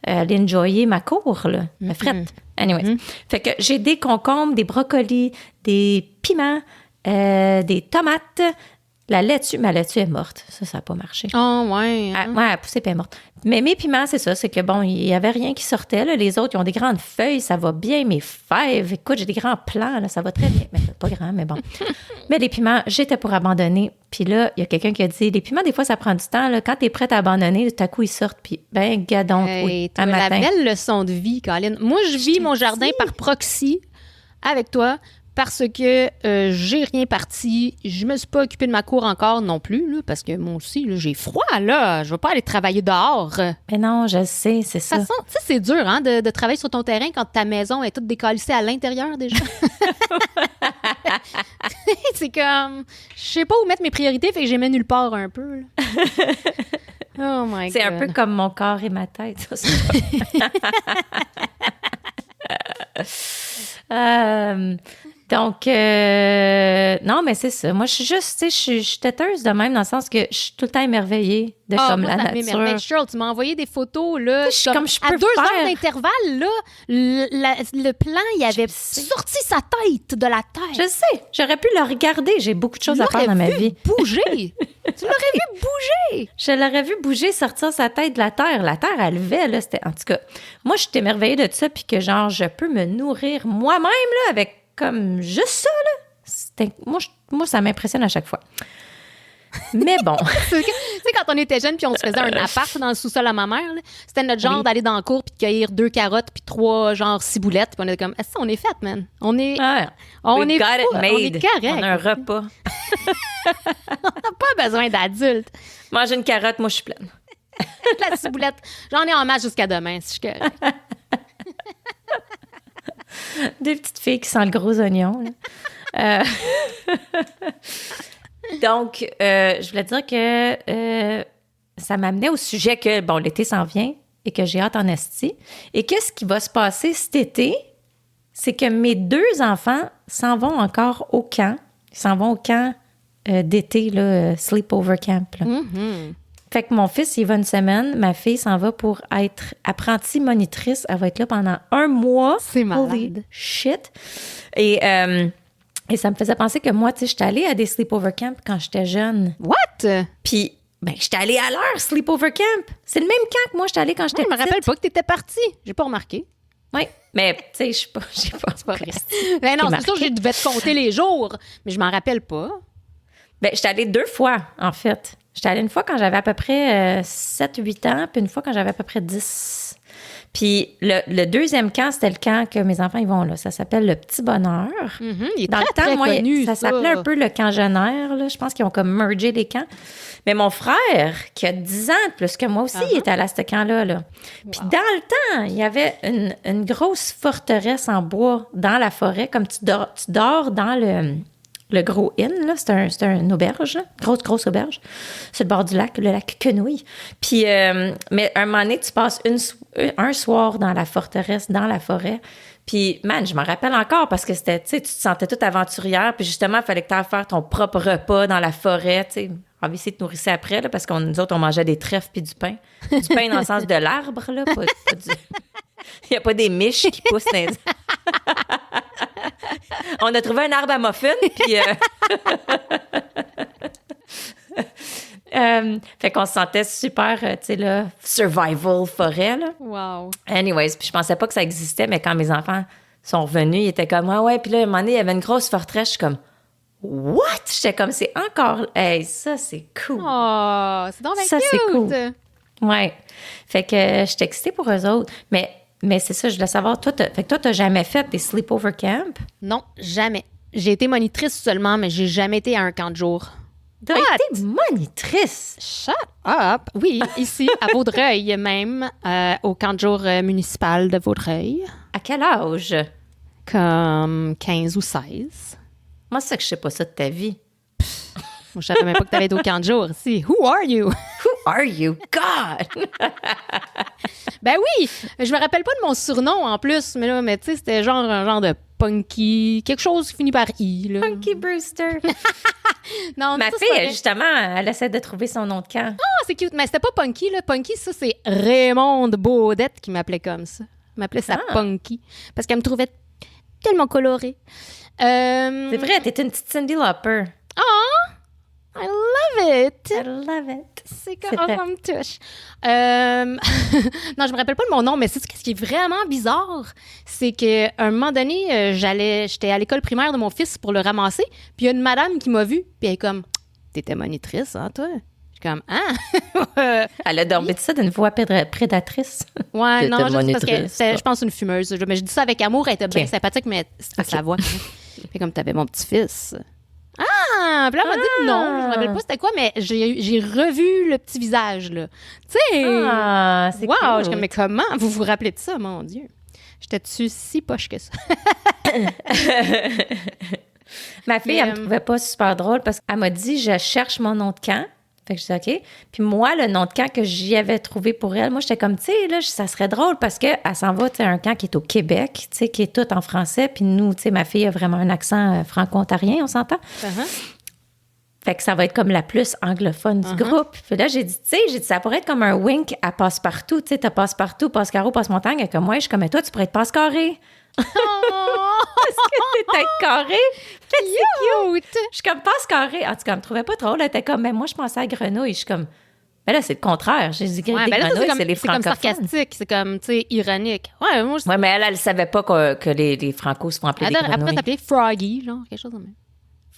aller enjoyer ma cour, là. Ma frette. Anyways. Fait que j'ai des concombres, des brocolis, des piments, des tomates. La laitue, ma laitue est morte. Ça n'a pas marché. Oh, ouais. Hein? Ouais, elle a poussé, puis elle est morte. Mais mes piments, c'est ça. C'est que, bon, il n'y avait rien qui sortait. Là. Les autres, ils ont des grandes feuilles. Ça va bien. Mes fèves, écoute, j'ai des grands plants. Là, ça va très bien. Mais pas grand, mais bon. Mais les piments, j'étais pour abandonner. Puis là, il y a quelqu'un qui a dit, les piments, des fois, ça prend du temps. Là. Quand tu es prête à abandonner, tout à coup, ils sortent. Puis, ben, gadon, oui, un matin. La belle leçon de vie, Colin. Moi, je vis mon jardin par proxy avec toi. Parce que j'ai rien parti. Je me suis pas occupée de ma cour encore non plus, là, parce que moi aussi, là, j'ai froid, là. Je veux pas aller travailler dehors. Mais non, je sais, c'est ça. De toute façon, tu sais, c'est dur, hein, de travailler sur ton terrain quand ta maison est toute décalissée à l'intérieur, déjà. C'est comme... Je sais pas où mettre mes priorités, fait que j'ai mis nulle part un peu, là. Oh my God. C'est un peu comme mon corps et ma tête, ça, Donc, non, mais c'est ça. Moi, je suis juste, tu sais, je suis têteuse de même dans le sens que je suis tout le temps émerveillée de comme moi, la ça nature. Charles, tu m'as envoyé des photos, là. Comme je peux à 2 faire. heures d'intervalle, là, le plan, il avait sorti sa tête de la terre. Je sais. J'aurais pu le regarder. J'ai beaucoup de choses à faire dans ma vie. Bouger. Tu l'aurais vu bouger. Je l'aurais vu bouger, sortir sa tête de la terre. La terre, elle levait, là. En tout cas, moi, je suis émerveillée de ça, puis que, genre, je peux me nourrir moi-même, là, avec comme juste ça, là. Moi, ça m'impressionne à chaque fois. Mais bon. Tu sais, quand on était jeunes puis on se faisait un appart dans le sous-sol à ma mère, là, c'était notre genre d'aller dans le cour puis de cueillir 2 carottes puis 3, genre, ciboulettes. Puis on était comme, est-ce qu'on est fait, man? On est... on est correct. On a un repas. On n'a pas besoin d'adultes. Mange une carotte, moi, je suis pleine. La ciboulette. J'en ai en masse jusqu'à demain, si je suis correct. 2 petites filles qui sentent le gros oignon. Donc, je voulais dire que ça m'amenait au sujet que, bon, l'été s'en vient et que j'ai hâte en esti. Et qu'est-ce qui va se passer cet été? C'est que mes 2 enfants s'en vont encore au camp. Ils s'en vont au camp d'été, là, sleepover camp. Là. Mm-hmm. Fait que mon fils, il va une semaine. Ma fille s'en va pour être apprentie monitrice. Elle va être là pendant 1 mois. C'est malade. Holy shit. Et ça me faisait penser que moi, tu sais, j'étais allée à des sleepover camps quand j'étais jeune. What? Puis, ben, j'étais allée à leur sleepover camp. C'est le même camp que moi, j'étais allée quand j'étais petite. Je me rappelle pas que t'étais partie. J'ai pas remarqué. Oui, mais tu sais, j'ai pas. C'est pas vrai. Ben non, c'est sûr que je devais te compter les jours, mais je m'en rappelle pas. Ben, j'étais allée 2 fois, en fait. J'étais allée une fois quand j'avais à peu près 7-8 ans, puis une fois quand j'avais à peu près 10. Puis le deuxième camp, c'était le camp que mes enfants ils vont là. Ça s'appelle le Petit Bonheur. Mm-hmm, il est Dans très, le temps, très moi, connu, ça s'appelait un peu le camp Genère. Là. Je pense qu'ils ont comme mergé les camps. Mais mon frère, qui a 10 ans de plus que moi aussi, il était allé à ce camp-là. Là. Puis dans le temps, il y avait une grosse forteresse en bois dans la forêt. Comme tu dors dans le gros inn, là, c'est une auberge, là, grosse auberge, sur le bord du lac, le lac Quenouille. Puis, mais un moment donné, tu passes un soir dans la forteresse, dans la forêt. Puis, man, je m'en rappelle encore parce que c'était, tu sais, tu te sentais toute aventurière. Puis justement, il fallait que tu ailles faire ton propre repas dans la forêt, tu sais. On va essayer de nourrir après, là, parce que nous autres, on mangeait des trèfles puis du pain. Du pain dans le sens de l'arbre, là, pas du... Il n'y a pas des miches qui poussent dans les... On a trouvé un arbre à muffins, puis... fait qu'on se sentait super, tu sais, là, survival forêt, là. Wow. Anyways, puis je pensais pas que ça existait, mais quand mes enfants sont revenus, ils étaient comme, ouais, puis là, à un moment donné, il y avait une grosse forteresse, je suis comme... What? J'étais comme, c'est encore... Hey, ça, c'est cool. Oh, c'est donc bien ça, cute. c'est cool. Ouais. Fait que j'étais excitée pour eux autres. Mais c'est ça, je voulais savoir, fait que toi, t'as jamais fait des sleepover camp? Non, jamais. J'ai été monitrice seulement, mais j'ai jamais été à un camp de jour. T'as été monitrice? Shut up! Oui, ici, à Vaudreuil même, au camp de jour municipal de Vaudreuil. À quel âge? Comme 15 ou 16. Moi, c'est que je sais pas ça de ta vie. Moi, je savais même pas que t'allais être au camp de jour ici. Who are you? Who are you? God! Ben oui! Je me rappelle pas de mon surnom, en plus, mais tu sais, c'était genre un genre de Punky, quelque chose qui finit par I, là. Punky Brewster. Non, Ma ça, fille, c'est pas vrai. justement, elle essaie de trouver son nom de camp. Ah, c'est cute. Mais c'était pas Punky, là. Punky, ça, c'est Raymond Baudette qui m'appelait comme ça. Elle m'appelait ça Punky. Parce qu'elle me trouvait tellement colorée. C'est vrai, t'es une petite Cyndi Lauper. Ah! I love it! I love it. C'est comme ça me touche. Non, je me rappelle pas de mon nom, mais c'est ce qui est vraiment bizarre, c'est qu'à un moment donné, j'étais à l'école primaire de mon fils pour le ramasser, puis il y a une madame qui m'a vue, puis elle est comme, t'étais monitrice, hein, toi? Je suis comme, ah! Elle a dormi de ça d'une voix prédatrice. Ouais, non, T'étais juste parce que monitrice, c'était, je pense, une fumeuse. Mais je dis ça avec amour, elle était bien sympathique, mais c'était sa voix. Puis comme, t'avais mon petit-fils. Ah! Puis là, elle m'a dit non, je me rappelle pas c'était quoi, mais j'ai revu le petit visage, là. Tu sais! Ah, c'est wow! cool. Je suis comme, mais comment vous vous rappelez de ça, mon Dieu? J'étais-tu si poche que ça? Ma fille, elle me trouvait pas super drôle parce qu'elle m'a dit, je cherche mon nom de camp. Fait que je dis OK. Puis moi, le nom de camp que j'y avais trouvé pour elle, moi, j'étais comme, tu sais, là, ça serait drôle parce qu'elle s'en va, tu sais, un camp qui est au Québec, tu sais, qui est tout en français. Puis nous, tu sais, ma fille a vraiment un accent franco-ontarien, on s'entend? Fait que ça va être comme la plus anglophone du groupe. Puis là, j'ai dit, ça pourrait être comme un wink à Passe-Partout. Tu sais, t'as Passe-Partout, Passe-Carreau, Passe-Montagne. Et comme moi, je suis comme, mais toi, tu pourrais être Passe-Carré. Oh! Parce que t'es tête carrée. C'est cute! Je suis comme Passe-Carré. En tout cas, elle me trouvait pas drôle. Elle était comme, mais moi, je pensais à Grenouille. Je suis comme, mais là, c'est le contraire. J'ai dit, Ouais, des ben là, grenouilles, c'est les comme francophones. sarcastique, c'est comme, tu sais, ironique. Ouais, moi, Ouais, mais elle savait pas que les Francos se font appeler des après, grenouilles. t'appelais Froggy, genre, quelque chose comme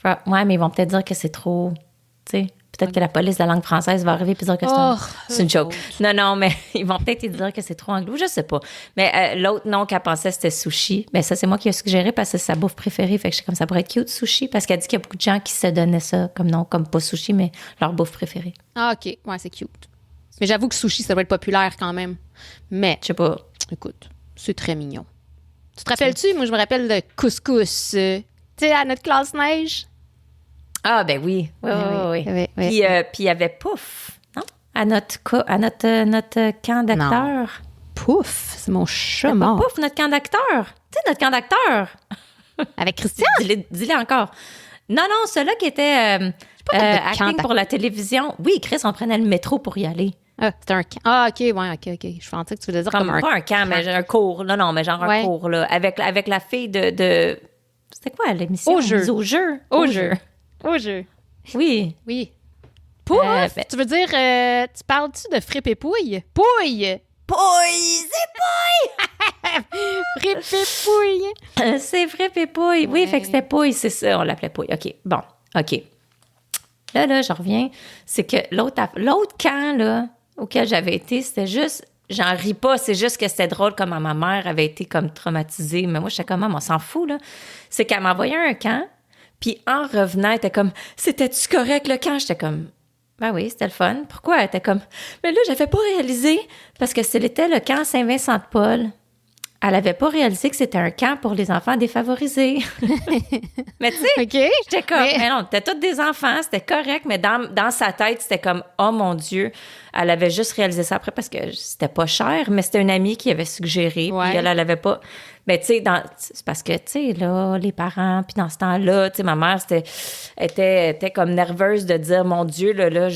ça. Ouais, mais ils vont peut-être dire que c'est trop, tu sais. Peut-être que la police de la langue française va arriver et dire que c'est une joke. Non, mais ils vont peut-être dire que c'est trop anglo, je sais pas. Mais l'autre nom qu'elle pensait, c'était sushi. Mais ça, c'est moi qui ai suggéré parce que c'est sa bouffe préférée. Fait que je suis comme, ça pourrait être cute, sushi. Parce qu'elle dit qu'il y a beaucoup de gens qui se donnaient ça comme nom, comme pas sushi, mais leur bouffe préférée. Ah, OK. Ouais, c'est cute. Mais j'avoue que sushi, ça doit être populaire quand même. Mais, Je sais pas. écoute, c'est très mignon. Tu te rappelles-tu? Moi, je me rappelle de couscous. Tu sais, à notre classe neige. Ah, ben oui. Oui. Oui. Puis il y avait Pouf, non? À notre camp d'acteurs. Pouf, c'est mon chat Pas mort. Pouf, notre camp d'acteurs. Tu sais, notre camp d'acteurs. Avec Christian? Dis-le encore. Non, celui-là qui était acting pour la télévision. Oui, Chris, on prenait le métro pour y aller. Ah, c'était un camp. Ah, OK, ouais, OK. Je pensais que tu voulais dire comme un... Pas un camp, mais un cours. Non, mais genre un cours, là. Avec la fille de... C'était quoi l'émission? Au jeu. Au jeu. Au jeu. Oui. Pouf! Tu veux dire, tu parles-tu de Frippe et Pouille? Pouille! Pouille! C'est Frippe et Pouille! C'est vrai, Pépouille. Oui, fait que c'était Pouille, c'est ça, on l'appelait Pouille. OK, bon, OK. Là, je reviens. C'est que l'autre camp, là, auquel j'avais été, c'était juste... J'en ris pas, c'est juste que c'était drôle comment ma mère avait été comme traumatisée. Mais moi, j'étais comme, on s'en fout, là. C'est qu'elle m'envoyait un camp, puis en revenant, elle était comme, c'était-tu correct, le camp? J'étais comme... Ben oui, c'était le fun. Pourquoi? Elle était comme, mais là, j'avais pas réalisé, parce que c'était le camp Saint-Vincent-de-Paul. Elle avait pas réalisé que c'était un camp pour les enfants défavorisés. Mais tu sais, OK. j'étais comme, mais non, t'étais tous des enfants, c'était correct, mais dans sa tête, c'était comme, oh mon Dieu. Elle avait juste réalisé ça après parce que c'était pas cher, mais c'était une amie qui avait suggéré, puis elle avait pas... Mais tu sais, c'est parce que, tu sais, là, les parents, puis dans ce temps-là, tu sais, ma mère, était comme nerveuse de dire, mon Dieu, là,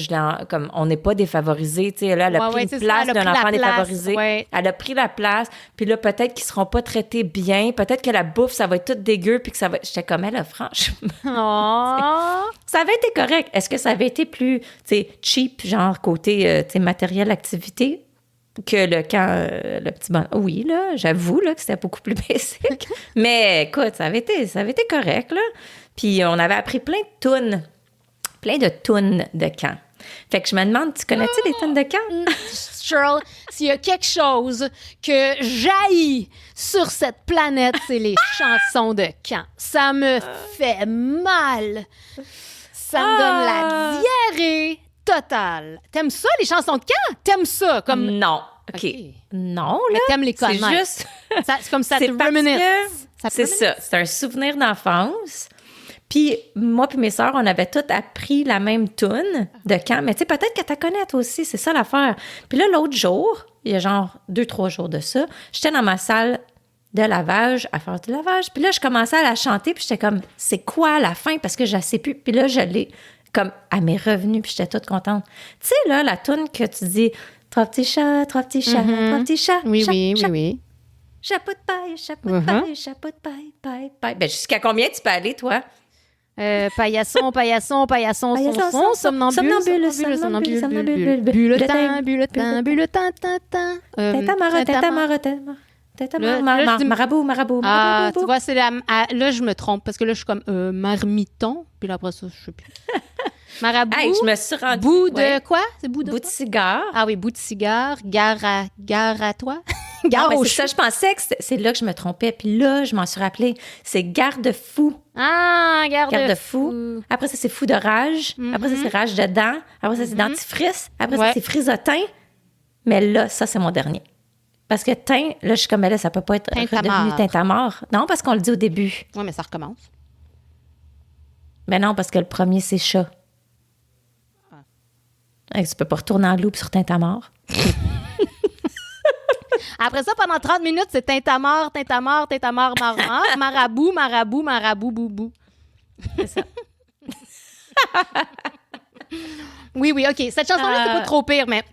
comme, on n'est pas défavorisés, tu sais, là, elle a pris une place d'un enfant défavorisé. Ouais. Elle a pris la place, puis là, peut-être qu'ils seront pas traités bien, peut-être que la bouffe, ça va être tout dégueu, puis que ça va... J'étais comme, elle, là, franchement... Oh. Ça avait été correct. Est-ce que ça avait été plus, tu sais, cheap, genre côté, tu sais, matériel, activité, que le camp, le petit bon... Oui, là, j'avoue, là, que c'était beaucoup plus basic. Mais écoute, ça avait été correct, là. Puis on avait appris plein de tunes de camp. Fait que je me demande, tu connais-tu les tunes de camp? Cheryl, s'il y a quelque chose que j'haïs sur cette planète, c'est les chansons de camp. Ça me fait mal. Ça me donne la diarrhée totale. T'aimes ça, les chansons de camp? T'aimes ça? Comme... Non. OK. Non, là. Mais t'aimes les connaître. C'est juste... C'est comme ça te C'est parce reminisce. que c'est ça. C'est un souvenir d'enfance. Puis moi puis mes sœurs, on avait toutes appris la même toune de camp. Mais tu sais, peut-être que tu connais toi aussi, c'est ça l'affaire. Puis là, l'autre jour, il y a genre 2-3 jours de ça, j'étais dans ma salle de lavage, à faire du lavage. Puis là, je commençais à la chanter, puis j'étais comme, c'est quoi la fin? Parce que je ne sais plus. Puis là, je l'ai comme à mes revenus, puis j'étais toute contente. Tu sais, là, la toune que tu dis, trois petits chats, trois petits chats, trois petits chats. Oui, chat, oui, chat. oui, oui. Chapeau de paille, chapeau de paille, chapeau de paille, paille, paille. Ben, jusqu'à combien tu peux aller, toi? Paillasson, paillasson, paillasson, son, somnambule, somnambule, bulletin, tin. Marabout. Ah, tu vois, c'est là, je me trompe, parce que là, je suis comme marmiton, puis là, après ça, je sais plus. Marabout, Hey, je me suis rendue. bout de quoi? C'est bout de Bout quoi? de cigare. Ah oui, bout de cigare, gare à toi. Ah, Gare ben, au c'est ça, je pensais que c'est là que je me trompais. Puis là, je m'en suis rappelée. C'est garde-fou. Ah, Garde-fou. Après ça, c'est fou de rage. Après ça, c'est rage de dents. Après ça, c'est dentifrice. Après ça, c'est frisotin. Mais là, ça, c'est mon dernier. Parce que teint, là, je suis comme, là, ça peut pas être redevenu teint à mort. Non, parce qu'on le dit au début. Oui, mais ça recommence. Mais non, parce que le premier, c'est chat. Hey, tu peux pas retourner en loupe sur teint à mort. Après ça, pendant 30 minutes, c'est tintamar, marabout, boubou. C'est ça. Oui, OK. Cette chanson-là, c'est pas trop pire, mais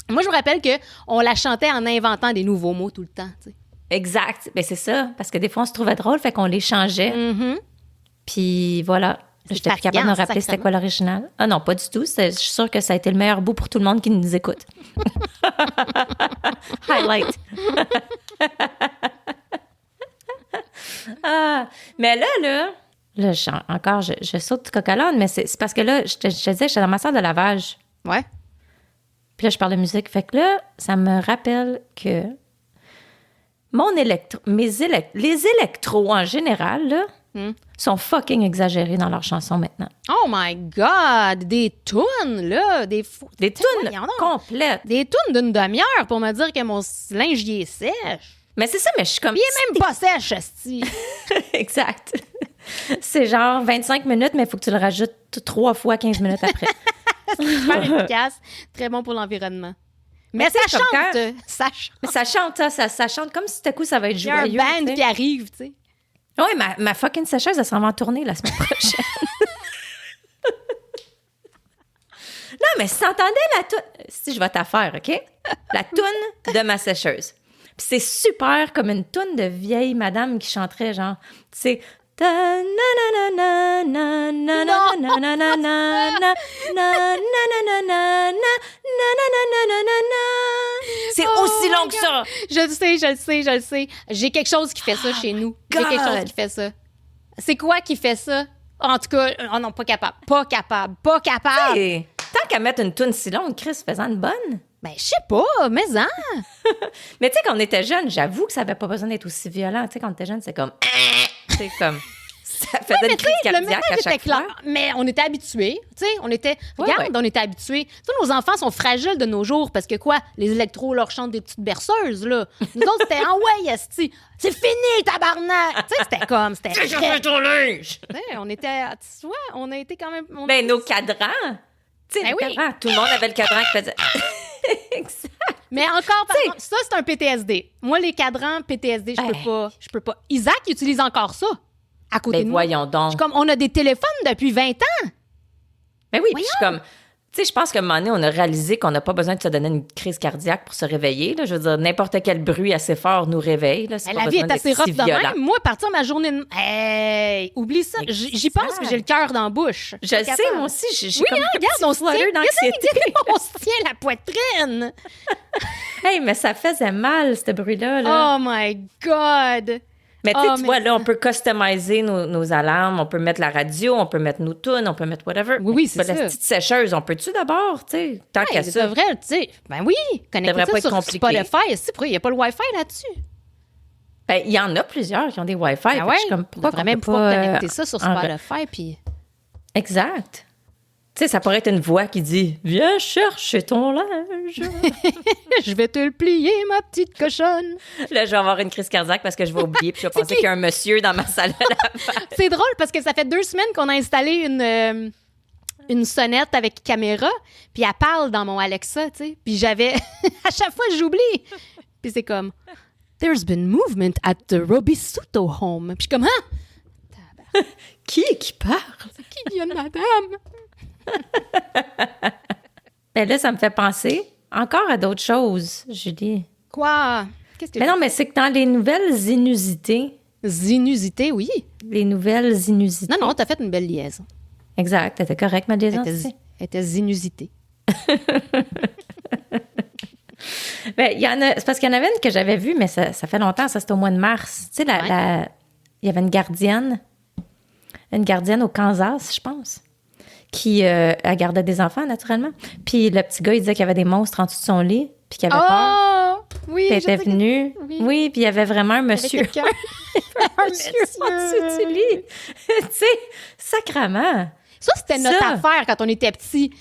moi, je me rappelle qu'on la chantait en inventant des nouveaux mots tout le temps, tu sais. Exact. Ben, c'est ça. Parce que des fois, on se trouvait drôle, fait qu'on les changeait. Puis voilà. J'étais plus capable de me rappeler c'était quoi l'original. Ah non, pas du tout. Je suis sûre que ça a été le meilleur bout pour tout le monde qui nous écoute. Highlight. Mais là, je saute du coq-à-l'âne, mais c'est parce que là, je te disais, j'étais dans ma salle de lavage. Ouais. Puis là, je parle de musique. Fait que là, ça me rappelle que les électros en général, là, sont fucking exagérés dans leurs chansons maintenant. Oh my God! Des tunes, là! Des tunes complètes. Des tunes d'une demi-heure pour me dire que mon linge y est sèche. Mais c'est ça, mais je suis comme... Il est même pas sèche, esti. Exact. C'est genre 25 minutes, mais il faut que tu le rajoutes 3 fois 15 minutes après. C'est super efficace. Très bon pour l'environnement. Mais ça chante! Mais ça chante, ça chante comme si tout à coup ça va être joyeux. Il y a un band qui arrive, tu sais. Oui, ma fucking sécheuse, elle s'en va en tournée la semaine prochaine. Non, mais si t'entendais la toune... Si je vais t'affaire, OK? La toune de ma sécheuse. Puis c'est super comme une toune de vieille madame qui chanterait genre... C'est... C'est aussi long que ça. Je le sais. J'ai quelque chose qui fait ça chez nous. J'ai quelque chose qui fait ça. C'est quoi qui fait ça? En tout cas, oh non, pas capable. Hey, tant qu'à mettre une toune si longue, Chris, faisant une bonne. Ben, je sais pas, mais hein. Mais tu sais, quand on était jeune, j'avoue que ça avait pas besoin d'être aussi violent. Tu sais, quand on était jeune, c'est comme... C'est comme... Ça faisait une crise cardiaque à chaque fois. Mais on était habitués. Tu sais, on était habitués. Tu sais, nos enfants sont fragiles de nos jours parce que quoi? Les électros leur chantent des petites berceuses, là. Nous autres, c'était « Ah ouais, esti, c'est fini, tabarnak! » Tu sais, c'était comme... J'ai changé ton linge! Tu sais, on était... Ouais, on a été quand même... Ben, nos cadrans. Tu sais, cadrans. Tout le monde avait le cadran qui faisait... Exact. Mais encore, par contre, ça, c'est un PTSD. Moi, les cadrans PTSD, je peux pas. Isaac, il utilise encore ça. À côté de nous. Voyons donc. Je suis comme, on a des téléphones depuis 20 ans. Mais oui, puis je suis comme... Tu sais, je pense qu'à un moment donné, on a réalisé qu'on n'a pas besoin de se donner une crise cardiaque pour se réveiller. Là. Je veux dire, n'importe quel bruit assez fort nous réveille. Là. La vie est assez rough de même. Moi, partir ma journée de... Hey, oublie ça. J'y pense, mais j'ai le cœur dans la bouche. Je sais, moi aussi. J'ai comme regarde, on se tient la poitrine. Hey, mais ça faisait mal, ce bruit-là. Là. Oh my God! Mais tu vois, là, on peut customiser nos alarmes, on peut mettre la radio, on peut mettre nos tunes, on peut mettre whatever. Oui, c'est ça. La petite sécheuse, on peut-tu d'abord, tu sais, tant qu'à ça? C'est vrai, tu sais. Ben oui, connecter ça sur Spotify. Pourquoi il n'y a pas le Wi-Fi là-dessus? Ben, il y en a plusieurs qui ont des Wi-Fi. Ben ouais, je suis comme, pourquoi connecter ça sur Spotify? Puis... Exact. Tu sais, ça pourrait être une voix qui dit « Viens chercher ton linge. » Je vais te le plier, ma petite cochonne. Là, je vais avoir une crise cardiaque parce que je vais oublier puis je vais penser qu'il y a un monsieur dans ma salle de lavage. C'est drôle parce que ça fait 2 semaines qu'on a installé une sonnette avec caméra, puis elle parle dans mon Alexa, tu sais. Puis j'avais... à chaque fois, j'oublie. Puis c'est comme « There's been movement at the Robisuto home. » Puis je suis comme « Ah! » Qui parle? C'est qui vient de madame? Ben là, ça me fait penser encore à d'autres choses, Julie. Quoi? Qu'est-ce que Mais non, mais c'est que dans les nouvelles inusités... Inusité, oui. Les nouvelles inusités... Non, t'as fait une belle liaison. Exact, t'étais correct, ma liaison. Elle était inusitée. Ben, c'est parce qu'il y en avait une que j'avais vue, mais ça fait longtemps, ça c'était au mois de mars. Tu sais, il y avait une gardienne au Kansas, je pense, qui elle gardait des enfants, naturellement. Puis le petit gars, il disait qu'il y avait des monstres en dessous de son lit, puis qu'il avait peur. Oui, puis elle était venue. Oui, puis il y avait vraiment un monsieur. Un monsieur en dessous du lit. Tu sais, sacrement. Ça, c'était notre affaire quand on était petits.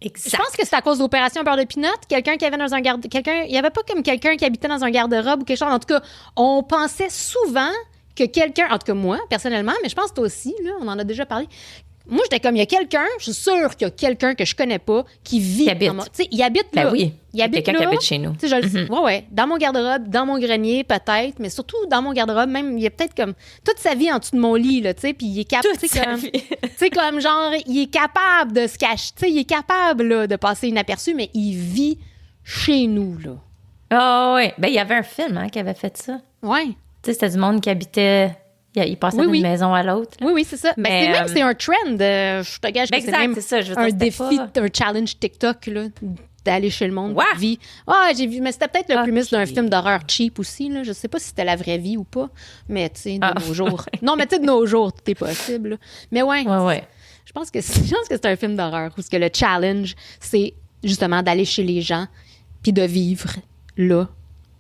Exact. Je pense que c'est à cause de l'opération beurre de pinot. Quelqu'un qui avait dans un il y avait pas comme quelqu'un qui habitait dans un garde-robe ou quelque chose. En tout cas, on pensait souvent que quelqu'un, en tout cas moi, personnellement, mais je pense que toi aussi, là, on en a déjà parlé. Moi, j'étais comme, il y a quelqu'un, je suis sûre qu'il y a quelqu'un que je connais pas qui vit. Tu sais, il habite là. Ben oui. Il habite quelqu'un là. qui habite chez nous. Tu sais, je le sais. Ouais. Dans mon garde-robe, dans mon grenier, peut-être, mais surtout dans mon garde-robe, même, il y a peut-être comme toute sa vie en dessous de mon lit, là, tu sais, puis il est capable. Tu sais, comme genre, il est capable de se cacher, tu sais, il est capable, là, de passer inaperçu, mais il vit chez nous, là. Ah, oui. Ben, il y avait un film, qui avait fait ça. Ouais. Tu sais, c'était du monde qui habitait. Il passait d'une maison à l'autre. Là. Oui, c'est ça. Mais c'est un trend. Je te gage que c'est même un défi, un challenge TikTok, là, d'aller chez le monde. Vie. J'ai vu. Mais c'était peut-être le prémisse d'un film d'horreur cheap aussi. Là. Je sais pas si c'était la vraie vie ou pas. Mais tu sais, de nos jours. Non, mais tu sais, de nos jours, tout est possible. Là. Mais ouais. Je pense que c'est un film d'horreur où le challenge, c'est justement d'aller chez les gens puis de vivre là,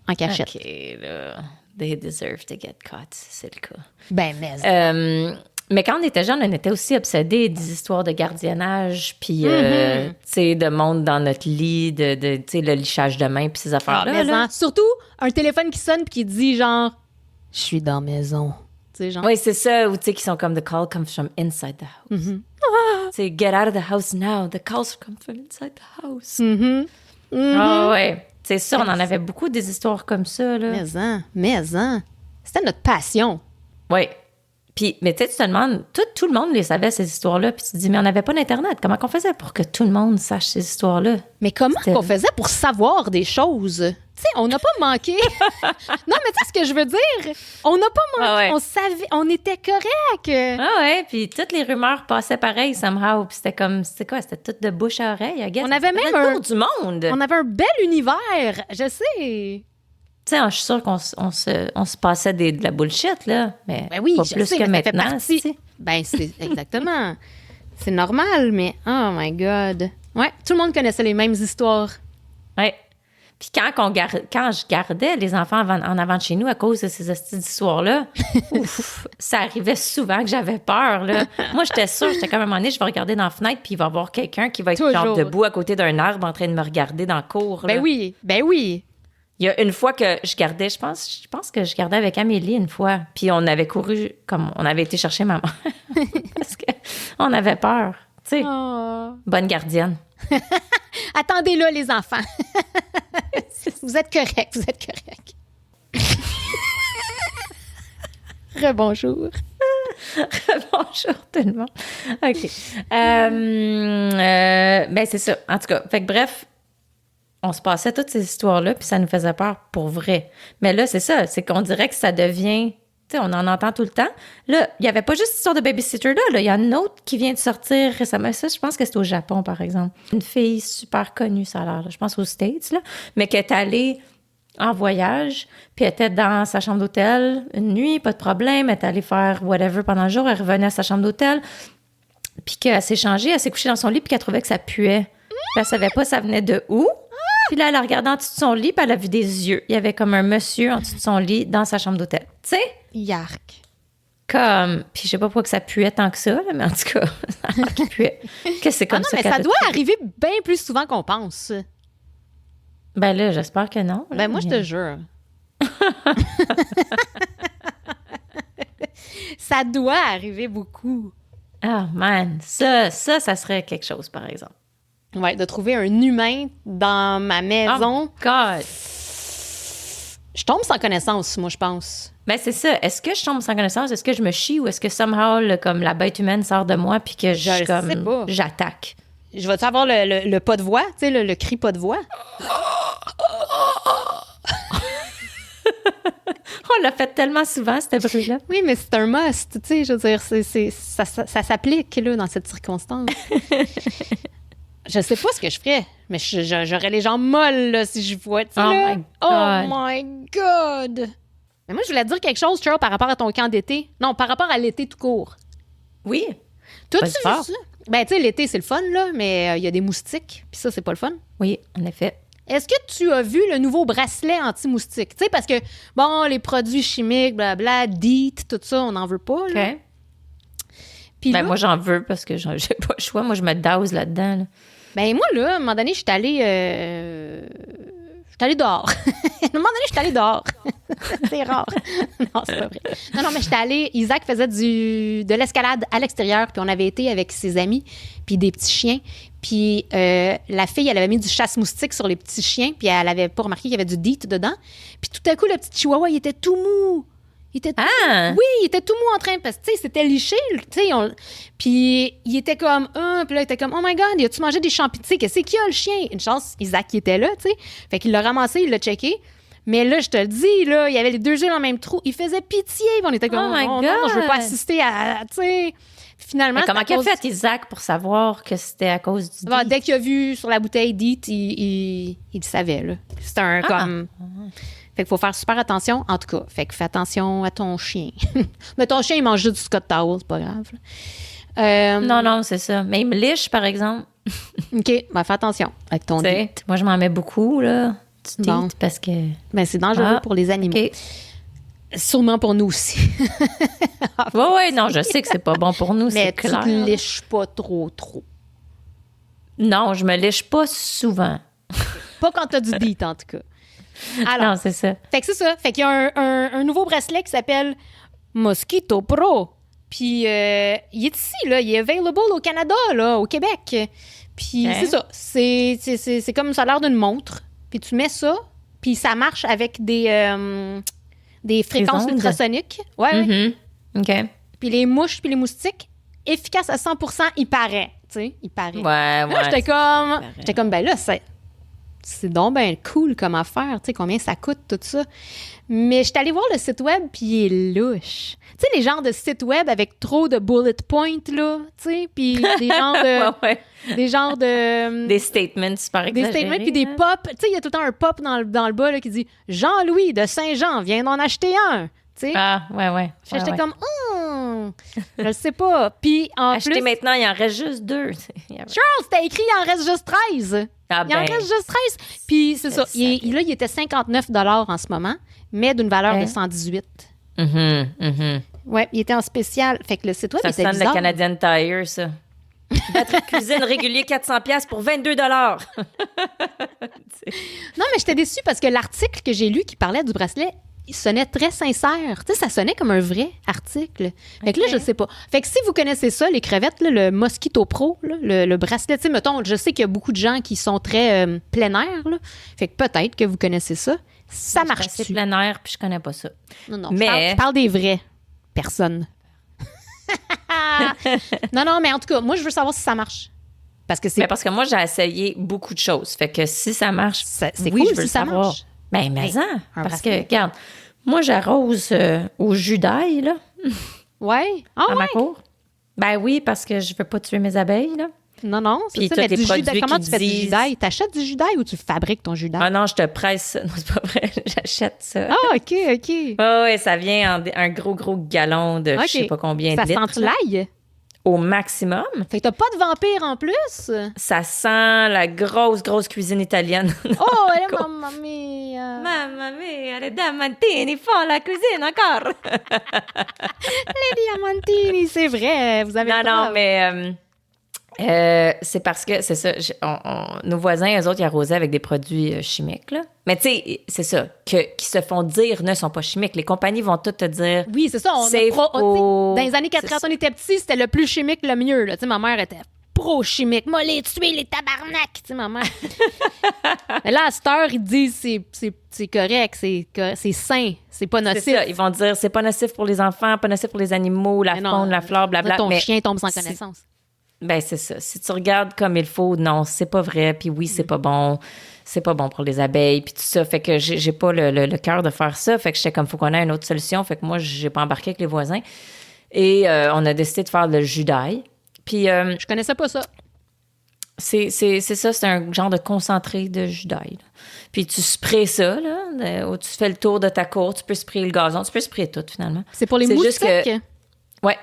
en cachette. OK, là. They deserve to get caught, c'est le cas. Ben, mais quand on était jeunes, on était aussi obsédés des histoires de gardiennage, puis, tu sais, de monde dans notre lit, tu sais, le lichage de main, puis ces affaires-là. Là. Surtout, un téléphone qui sonne puis qui dit, genre, je suis dans la maison. Genre. Oui, c'est ça, ou tu sais, qui sont comme, the call comes from inside the house. Tu sais, get out of the house now, the calls come from inside the house. Ouais. C'est ça, on en avait beaucoup des histoires comme ça, là. Mais c'était notre passion. Oui. Puis, mais tu sais, tu te demandes, tout le monde les savait, ces histoires-là. Puis tu te dis, mais on n'avait pas d'Internet. Comment qu'on faisait pour que tout le monde sache ces histoires-là? Mais comment qu'on faisait pour savoir des choses? Tu sais, on n'a pas manqué. Non, mais tu sais ce que je veux dire? On n'a pas manqué. On savait, on était correct. Ah ouais, puis toutes les rumeurs passaient pareil, somehow. Puis c'était comme, c'était quoi? C'était tout de bouche à oreille, I guess. On avait même un tour du monde. On avait un bel univers, je sais. Tu sais, je suis sûre qu'on se passait de la bullshit, là. Mais oui, pas plus que maintenant. Ben, c'est exactement. C'est normal, mais oh my God. Ouais, tout le monde connaissait les mêmes histoires. Ouais. Puis quand je gardais les enfants en avant de chez nous à cause de ces histoires-là, ça arrivait souvent que j'avais peur, là. Moi, j'étais sûre, comme à un moment donné, je vais regarder dans la fenêtre, puis il va y avoir quelqu'un qui va être genre debout à côté d'un arbre en train de me regarder dans le cour. Ben oui. Il y a une fois que je gardais, je pense que je gardais avec Amélie une fois, puis on avait couru, comme on avait été chercher maman, parce qu'on avait peur. Tu sais, bonne gardienne. Attendez là, les enfants. Vous êtes corrects. Rebonjour. Rebonjour tout le monde. OK. Ben, c'est ça. En tout cas, fait que bref, on se passait toutes ces histoires-là, puis ça nous faisait peur pour vrai. Mais là, c'est ça. C'est qu'on dirait que ça devient... Tu sais, on en entend tout le temps. Là, il n'y avait pas juste l'histoire de babysitter là. Il y a une autre qui vient de sortir récemment. Ça, je pense que c'est au Japon, par exemple. Une fille super connue, ça a l'air. Je pense aux States, là. Mais qui est allée en voyage, puis elle était dans sa chambre d'hôtel une nuit, pas de problème. Elle est allée faire whatever pendant le jour. Elle revenait à sa chambre d'hôtel. Puis qu'elle s'est changée, elle s'est couchée dans son lit, puis qu'elle trouvait que ça puait. Puis elle savait pas ça venait de où. Puis là, elle a regardé en dessous de son lit, puis elle a vu des yeux. Il y avait comme un monsieur en dessous de son lit dans sa chambre d'hôtel. Tu sais? Yark. Puis je sais pas pourquoi que ça puait tant que ça, là, mais en tout cas, ça a l'air qu'il puait. Que c'est comme non, ça. mais ça doit arriver bien plus souvent qu'on pense. Ben là, j'espère que non. Ben moi, je te jure. Ça doit arriver beaucoup. Ah, man. Ça serait quelque chose, par exemple. Ouais, de trouver un humain dans ma maison. Oh, God! Je tombe sans connaissance, moi, je pense. Ben, c'est ça. Est-ce que je tombe sans connaissance? Est-ce que je me chie ou est-ce que somehow, comme la bête humaine sort de moi puis que sais pas. j'attaque? Je vais-tu avoir le pas de voix? Tu sais, le cri pas de voix? On l'a fait tellement souvent, ce bruit-là. Oui, mais c'est un must. Tu sais, je veux dire, ça s'applique, là, dans cette circonstance. Je sais pas ce que je ferais, mais j'aurais les jambes molles, là, si je vois, tu sais, là. Oh my God! Mais moi, je voulais te dire quelque chose, Charles, par rapport à ton camp d'été. Non, par rapport à l'été tout court. Oui. Toi, tu vu ça? Ben, tu sais, l'été, c'est le fun, là, mais il y a des moustiques, puis ça, c'est pas le fun. Oui, en effet. Est-ce que tu as vu le nouveau bracelet anti-moustique? Tu sais, parce que, bon, les produits chimiques, blabla, DEET, tout ça, on n'en veut pas, là. OK. Puis ben, là, moi, j'en veux parce que j'ai pas le choix. Moi, je me dose là-dedans, là. Ben, moi, là, à un moment donné, je suis allée dehors. À un moment donné, je suis allée dehors. C'est rare. Non, c'est pas vrai. Non, mais j'étais allée... Isaac faisait de l'escalade à l'extérieur, puis on avait été avec ses amis, puis des petits chiens. Puis la fille, elle avait mis du chasse-moustique sur les petits chiens, puis elle avait pas remarqué qu'il y avait du DEET dedans. Puis tout à coup, le petit chihuahua, il était tout mou. Il était tout mou. Oui, il était tout mou en train, parce que, tu sais, c'était liché, tu sais. Puis il était comme, puis là, il était comme, oh my God, as-tu mangé des champignons? Tu sais, qu'est-ce qu'il y a, le chien? Une chance, Isaac, qui était là, tu sais. Fait qu'il l'a ramassé, il l'a checké. Mais là, je te le dis, là, il y avait les deux yeux dans le même trou. Il faisait pitié. On était comme, oh my God. Non, je veux pas assister à tu sais. Finalement, mais comment il a fait, Isaac, pour savoir que c'était à cause du DEET? Dès qu'il a vu sur la bouteille DEET, il le savait, là. C'était un comme... Fait qu'il faut faire super attention, en tout cas. Fait que fais attention à ton chien. Mais ton chien, il mange juste du Scott Towel, c'est pas grave. Non, c'est ça. Mais il me liche, par exemple. OK, ben fais attention avec ton DEET. Moi, je m'en mets beaucoup, là, du DEET, parce que... Ben, c'est dangereux pour les animaux. Okay. Sûrement pour nous aussi. Oui, non, je sais que c'est pas bon pour nous, mais c'est clair. Mais tu te liches pas trop. Non, je me liche pas souvent. Pas quand t'as du DEET, en tout cas. Alors, non, c'est ça. Fait que c'est ça. Fait qu'il y a un nouveau bracelet qui s'appelle Mosquito Pro. Puis, il est ici, là. Il est available au Canada, là, au Québec. Puis, c'est ça. C'est comme ça a l'air d'une montre. Puis, tu mets ça. Puis, ça marche avec des fréquences ultrasoniques. Ouais. OK. Puis, les mouches puis les moustiques, efficaces à 100%, il paraît. Tu sais, il paraît. Ouais. Là, j'étais comme, ben là, c'est donc bien cool comme affaire, tu sais, combien ça coûte, tout ça. Mais je suis allée voir le site web, puis il est louche. Tu sais, les genres de sites web avec trop de bullet points, là, tu sais, puis des genres de... Des genres de... Des statements super exagérés. Des statements, puis des pop. Tu sais, il y a tout le temps un pop dans le bas, là, qui dit « Jean-Louis de Saint-Jean vient d'en acheter un ». Tu sais? Ah, ouais. J'étais comme je le sais pas. Puis en acheter plus... maintenant, il en reste juste 2. Charles, c'était écrit, il en reste juste 13. Ah, il en reste juste 13. Puis c'est ça. Il était 59 $ en ce moment, mais d'une valeur de 118. Ouais, il était en spécial. Fait que le site web était bizarre. Ça sonne le Canadian Tire, ça. Batterie de cuisine régulier 400$ pour 22 $. Non, mais j'étais déçue parce que l'article que j'ai lu qui parlait du bracelet, il sonnait très sincère. Tu sais, ça sonnait comme un vrai article. Fait que là, je sais pas. Fait que si vous connaissez ça, les crevettes, là, le Mosquito Pro, là, le bracelet, tu sais, mettons, je sais qu'il y a beaucoup de gens qui sont très plein air, là. Fait que peut-être que vous connaissez ça. Ça marche. C'est plein air, puis je connais pas ça. Non, mais... je parle des vraies personnes. Non, mais en tout cas, moi, je veux savoir si ça marche. Parce que moi, j'ai essayé beaucoup de choses. Fait que si ça marche, c'est cool, je veux si ça savoir. Marche. Ben, mais parce que, regarde, moi, j'arrose au jus d'ail, là. Ouais? À ma cour. Ben oui, parce que je veux pas tuer mes abeilles, là. Non, c'est ça, mais du jus d'ail, comment tu fais du jus d'ail? T'achètes du jus d'ail ou tu fabriques ton jus d'ail? Ah non, je te presse ça. Non, c'est pas vrai, j'achète ça. Ah, OK. Oh, oui, ça vient en un gros gallon de je sais pas combien de litres. Ça sent l'ail? au maximum. Fait que t'as pas de vampire en plus? Ça sent la grosse cuisine italienne. Oh, elle est mamma mia! Mamma mia, les diamantini font la cuisine encore! Les diamantini, c'est vrai, vous avez Non, mais c'est parce que, c'est ça, nos voisins, eux autres, ils arrosaient avec des produits chimiques, là. Mais tu sais, c'est ça, qui se font dire ne sont pas chimiques. Les compagnies vont toutes te dire... Oui, c'est ça. Dans les années 80, quand on était petits, c'était le plus chimique, le mieux. Tu sais, ma mère était pro-chimique. Moi, les tuer, les tabarnak! Tu sais, ma mère. Mais là, à cette heure, ils disent c'est correct, c'est sain, c'est pas nocif. C'est ça, ils vont dire c'est pas nocif pour les enfants, pas nocif pour les animaux, la faune, la flore, blabla. Ton chien tombe sans connaissance. Ben c'est ça. Si tu regardes comme il faut, non, c'est pas vrai. Puis oui, c'est pas bon. C'est pas bon pour les abeilles. Puis tout ça. Fait que j'ai pas le cœur de faire ça. Fait que j'étais comme, faut qu'on ait une autre solution. Fait que moi, j'ai pas embarqué avec les voisins. Et on a décidé de faire le jus d'ail. Puis... je connaissais pas ça. C'est ça, c'est un genre de concentré de jus d'ail. Puis tu sprays ça, là. Tu fais le tour de ta cour. Tu peux sprayer le gazon. Tu peux sprayer tout, finalement. C'est pour les moustiques? Ouais.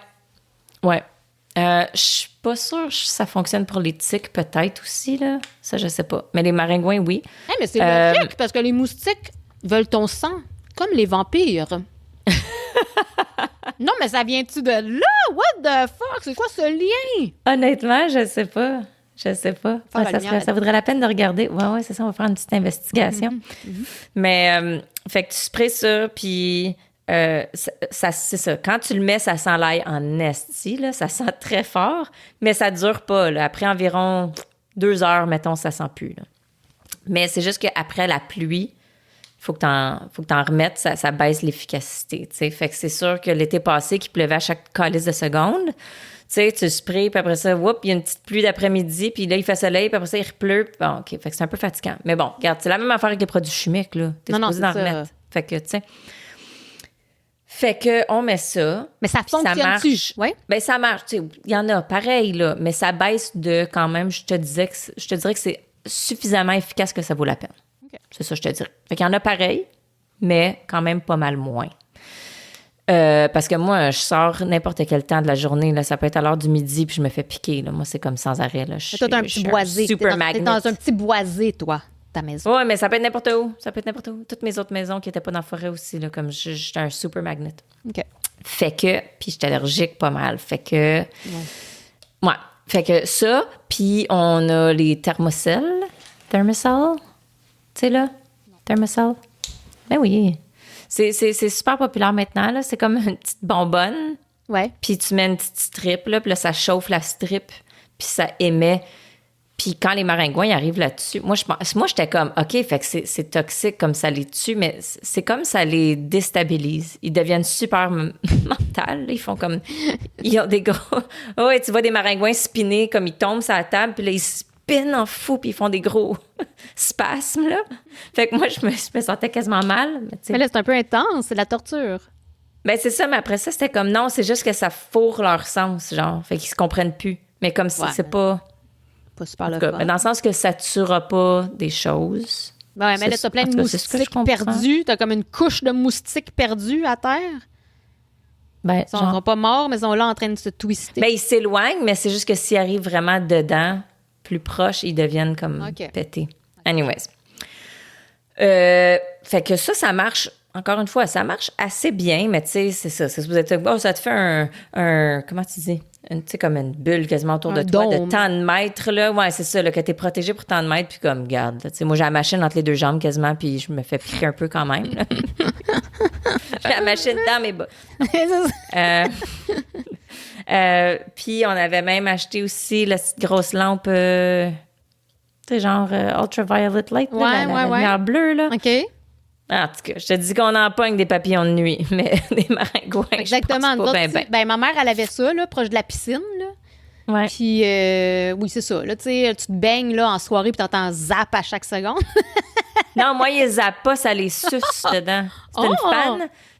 Je suis pas sûre que ça fonctionne pour les tiques, peut-être aussi, là. Ça, je sais pas. Mais les maringouins, oui. Hey, mais c'est logique, parce que les moustiques veulent ton sang, comme les vampires. Non, mais ça vient-tu de là? What the fuck? C'est quoi ce lien? Honnêtement, je sais pas. Ça vaudrait la peine de regarder. Ouais, c'est ça, on va faire une petite investigation. Mais, fait que tu sprays ça, puis... c'est ça. Quand tu le mets, ça sent l'ail en esti, là. Ça sent très fort, mais ça dure pas, là. Après environ 2 heures, mettons, ça sent plus, là. Mais c'est juste qu'après la pluie, faut que t'en remettes, ça baisse l'efficacité, tu sais. Fait que c'est sûr que l'été passé, qu'il pleuvait à chaque calice de seconde, tu sais, tu sprays, puis après ça, il y a une petite pluie d'après-midi, puis là, il fait soleil, puis après ça, il repleut. Bon, OK, fait que c'est un peu fatigant. Mais bon, regarde, c'est la même affaire avec les produits chimiques, là. T'es supposé d'en remettre. Fait que, tu sais... Fait que on met ça. Mais ça fonctionne-tu? Ouais. Ben ça marche. Il y en a pareil, là, mais ça baisse de quand même, je te dirais que c'est suffisamment efficace que ça vaut la peine. Okay. C'est ça, je te dirais. Fait qu'il y en a pareil, mais quand même pas mal moins. Parce que moi, je sors n'importe quel temps de la journée. Là, ça peut être à l'heure du midi, puis je me fais piquer. Là. Moi, c'est comme sans arrêt. Là. Toi, t'as un petit boisé. T'es dans un petit boisé, toi. Ta maison. Oui, mais ça peut être n'importe où. Toutes mes autres maisons qui n'étaient pas dans la forêt aussi, là, comme j'étais un super magnet. OK. Fait que, puis j'étais allergique pas mal. Fait que, ouais. Fait que ça, puis on a les Thermacell. Tu sais, là? Thermacell. Ben oui. C'est super populaire maintenant, là. C'est comme une petite bonbonne. Ouais. Puis tu mets une petite strip, là, puis là, ça chauffe la strip, puis ça émet. Puis quand les maringouins ils arrivent là-dessus, moi, j'étais comme, OK, fait que c'est toxique comme ça les tue, mais c'est comme ça les déstabilise. Ils deviennent super mentales. Ils font comme... Ils ont des gros... Ouais, tu vois des maringouins spinner, comme ils tombent sur la table, puis là, ils spinent en fou, puis ils font des gros spasmes, là. Fait que moi, je me sentais quasiment mal. Mais là, c'est un peu intense, c'est la torture. Ben c'est ça, mais après ça, c'était comme, non, c'est juste que ça fourre leur sens, genre. Fait qu'ils se comprennent plus. Mais comme si c'est pas... Super le fun. Dans le sens que ça tuera pas des choses. Ouais, mais là, t'as plein de moustiques perdus. T'as comme une couche de moustiques perdus à terre. Ben, ils sont pas morts, mais ils sont là en train de se twister. Ben, ils s'éloignent, mais c'est juste que s'ils arrivent vraiment dedans, plus proches, ils deviennent comme pétés. Anyways. Fait que ça marche. Encore une fois, ça marche assez bien, mais tu sais, c'est ça. C'est, vous êtes, ça te fait un comment tu dis? Tu sais, comme une bulle quasiment autour de toi, de tant de mètres, là. Ouais, c'est ça, là, que t'es protégé pour tant de mètres, puis comme, garde, tu sais, moi, j'ai la machine entre les 2 jambes quasiment, puis je me fais piquer un peu quand même, là. J'ai la machine dans mes bas. Puis on avait même acheté aussi la petite grosse lampe, tu sais, genre ultraviolet light, la lumière bleue, là. OK. En tout cas, je te dis qu'on empoigne des papillons de nuit, mais des maringouins, exactement. Je pense pas ben, ma mère, elle avait ça, là, proche de la piscine, là. Ouais. Puis, oui, c'est ça. Là, tu sais, tu te baignes là, en soirée, puis t'entends zap à chaque seconde. Non, moi, ils zappent pas, ça les suce dedans.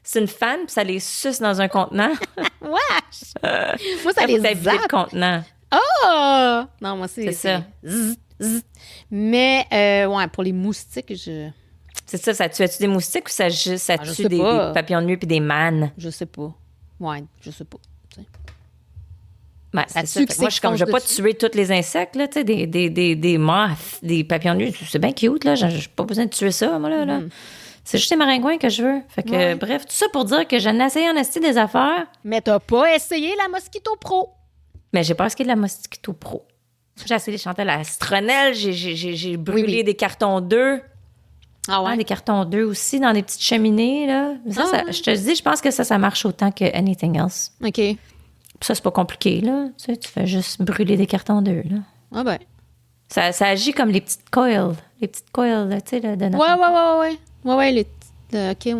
C'est une fan, puis ça les suce dans un contenant. Wesh! Moi, ça les zappe. le contenant. Oh! Non, moi, c'est ça. Zzz, zzz. Mais, ouais, pour les moustiques, C'est ça, ça tue-tu des moustiques ou ça tue des papillons de nuit puis des mânes? Je sais pas. Ouais, je sais pas. Ben, c'est ça. Moi, je suis comme, je vais pas tuer tous les insectes, là, tu sais, des moths, des papillons nus. C'est bien cute, là. J'ai pas besoin de tuer ça, moi, là. C'est juste les maringouins que je veux. Fait que, bref, tout ça pour dire que j'en ai essayé en esti des affaires. Mais t'as pas essayé la Mosquito Pro. Mais j'ai pas essayé de la Mosquito Pro. J'ai essayé de chanter la Astronelle. J'ai brûlé des cartons d'œufs. Ah ouais? Des cartons d'œufs aussi dans des petites cheminées, là. Ça, je te dis, je pense que ça marche autant que anything else. OK. Ça, c'est pas compliqué, là. Tu fais juste brûler des cartons d'œufs, là. Ah ben. Ça agit comme les petites coils. Les petites coils, tu sais, de notre Ouais. OK, ouais.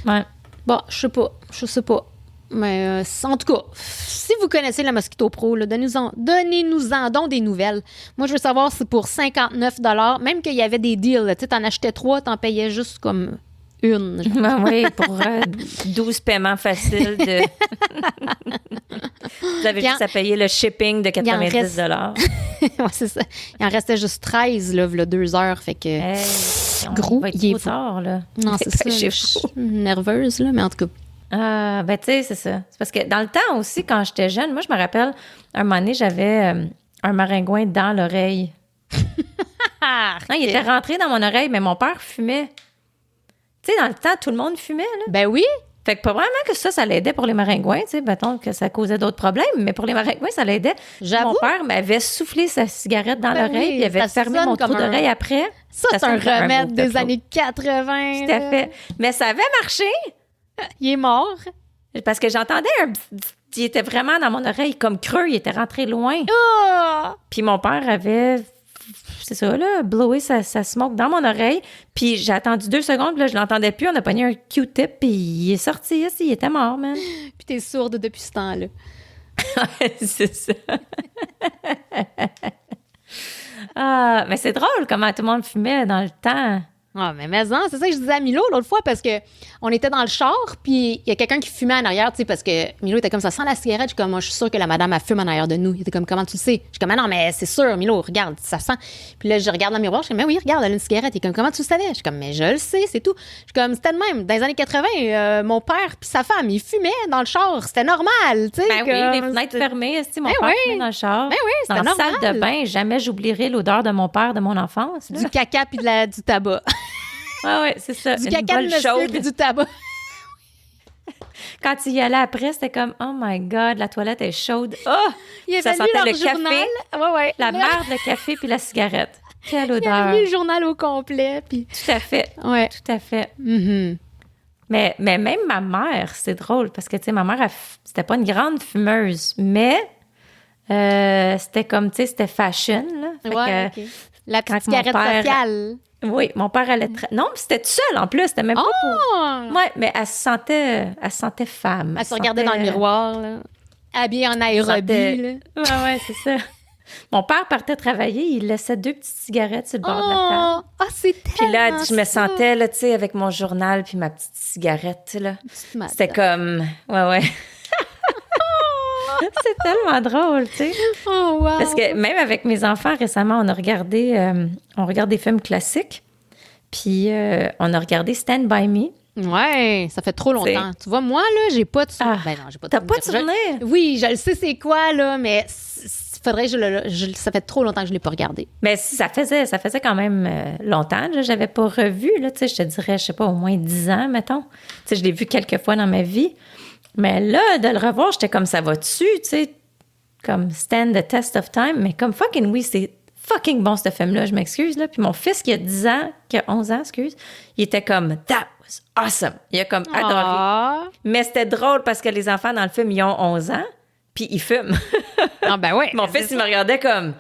Ouais. Bon, je sais pas. Mais en tout cas, si vous connaissez la Mosquito Pro, là, donnez-nous-en donc des nouvelles. Moi, je veux savoir si c'est pour 59 $, même qu'il y avait des deals. Tu sais, t'en achetais 3, t'en payais juste comme une. Oui, pour 12 paiements faciles de... Vous avez juste à payer le shipping de 90 $. Ouais, c'est ça. Il en restait juste 13, là, 2 heures. Fait que... gros, il est tard, là. Non, c'est ça. Je suis nerveuse, là, mais en tout cas... Ben, tu sais, c'est ça. C'est parce que dans le temps aussi, quand j'étais jeune, moi, je me rappelle, un moment donné, j'avais un maringouin dans l'oreille. Non, il était rentré dans mon oreille, mais mon père fumait. Tu sais, dans le temps, tout le monde fumait, là. Ben oui. Fait que pas vraiment que ça l'aidait pour les maringouins, tu sais, mettons que ça causait d'autres problèmes, mais pour les maringouins, ça l'aidait. J'avoue. Mon père m'avait soufflé sa cigarette dans l'oreille, puis il avait fermé mon trou d'oreille après. Ça c'est un remède des années 80. Tout à fait. Mais ça avait marché. Il est mort. Parce que j'entendais il était vraiment dans mon oreille comme creux, il était rentré loin. Oh! Puis mon père avait, c'est ça, là, blowé sa smoke dans mon oreille. Puis j'ai attendu 2 secondes, puis là, je l'entendais plus. On a pogné un Q-tip, puis il est sorti, il était mort, man. Puis t'es sourde depuis ce temps-là. C'est ça. Mais c'est drôle comment tout le monde fumait dans le temps. Ah, mais non, c'est ça que je disais à Milo l'autre fois parce que on était dans le char, puis il y a quelqu'un qui fumait en arrière, tu sais, parce que Milo était comme ça sent la cigarette. Je suis comme, moi, je suis sûre que la madame a fume en arrière de nous. Il était comme, comment tu le sais? Je suis comme, non, mais c'est sûr, Milo, regarde, ça sent. Puis là, je regarde dans le miroir, je suis comme, mais oui, regarde, elle a une cigarette. Il est comme, comment tu le savais? Je suis comme, mais je le sais, c'est tout. Je suis comme, c'était de même. Dans les années 80, mon père puis sa femme, ils fumaient dans le char. C'était normal, tu sais. Ben oui, les fenêtres fermées, mon père fumait dans le char. Ben oui, c'était normal. Dans la salle de bain, jamais j'oublierai l'odeur de mon père de mon enfance. Du caca puis du tabac. Ah oui, c'est ça. Du caca de monsieur puis du tabac. Quand il y allait après, c'était comme, oh my God, la toilette est chaude. Oh! Ça sentait le café, la merde, le café puis la cigarette. Quelle odeur. Il a lu le journal au complet. Puis... Tout à fait. Ouais. Tout à fait. Mm-hmm. Mais même ma mère, c'est drôle parce que, tu sais, ma mère, c'était pas une grande fumeuse, mais c'était comme, tu sais, c'était fashion, là. Ouais, OK. La petite cigarette sociale. Oui, mon père allait non, c'était tout seul en plus, c'était même pas pour... Ouais, mais elle se sentait femme. Elle se regardait dans le miroir, là, habillée en aérobie, là. Ouais, c'est ça. Mon père partait travailler, il laissait 2 petites cigarettes sur le bord de la table. Ah, c'est tellement Puis là, je me sentais, là, tu sais, avec mon journal puis ma petite cigarette, tu sais, là. C'était comme... Ouais. C'est tellement drôle, tu sais. Oh, wow. Parce que même avec mes enfants, récemment, on regarde des films classiques. Puis on a regardé Stand By Me. Ouais, ça fait trop longtemps. Tu vois, moi, là, j'ai pas de souvenir. Ben non, j'ai pas de souvenir. T'as pas de souvenir? Oui, je le sais c'est quoi, là, mais faudrait que ça fait trop longtemps que je l'ai pas regardé. Mais ça faisait quand même longtemps. Là, j'avais pas revu, là, tu sais, je te dirais, je sais pas, au moins 10 ans, mettons. Tu sais, je l'ai vu quelques fois dans ma vie. Mais là, de le revoir, j'étais comme, ça va dessus, tu sais, comme Stand the Test of Time, mais comme fucking oui, c'est fucking bon, ce film-là, je m'excuse, là. Puis mon fils, qui a 11 ans, il était comme, that was awesome. Il a comme adoré. Mais c'était drôle parce que les enfants dans le film, ils ont 11 ans, puis ils fument. Ah ben oui. Mon fils, il me regardait comme...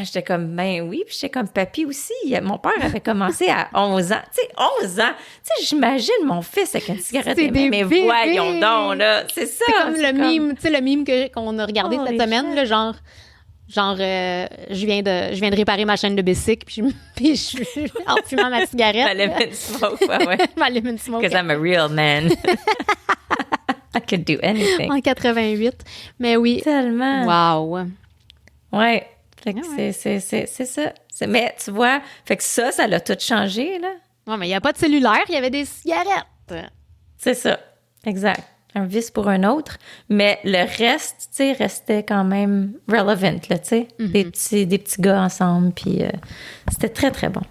j'étais comme, ben oui. Puis j'étais comme, papy aussi. Mon père avait commencé à 11 ans. Tu sais, 11 ans. Tu sais, j'imagine mon fils avec une cigarette. Mais voyons donc, là. C'est ça. C'est comme le mime, tu sais, le mime qu'on a regardé cette semaine, là, genre, je viens de réparer ma chaîne de bicycle, puis je suis en fumant ma cigarette. Ma lemon smoke, ouais. Ma lemon smoke. Because I'm a real man. I could do anything. En 88. Mais oui. Tellement. Wow. Ouais. Fait que c'est ça. Mais tu vois, fait que ça l'a tout changé, là. Ouais, mais il n'y a pas de cellulaire, il y avait des cigarettes. C'est ça. Exact. un vice pour un autre, mais le reste, tu sais, restait quand même relevant, là, tu sais. Des petits gars ensemble, puis c'était très, très bon.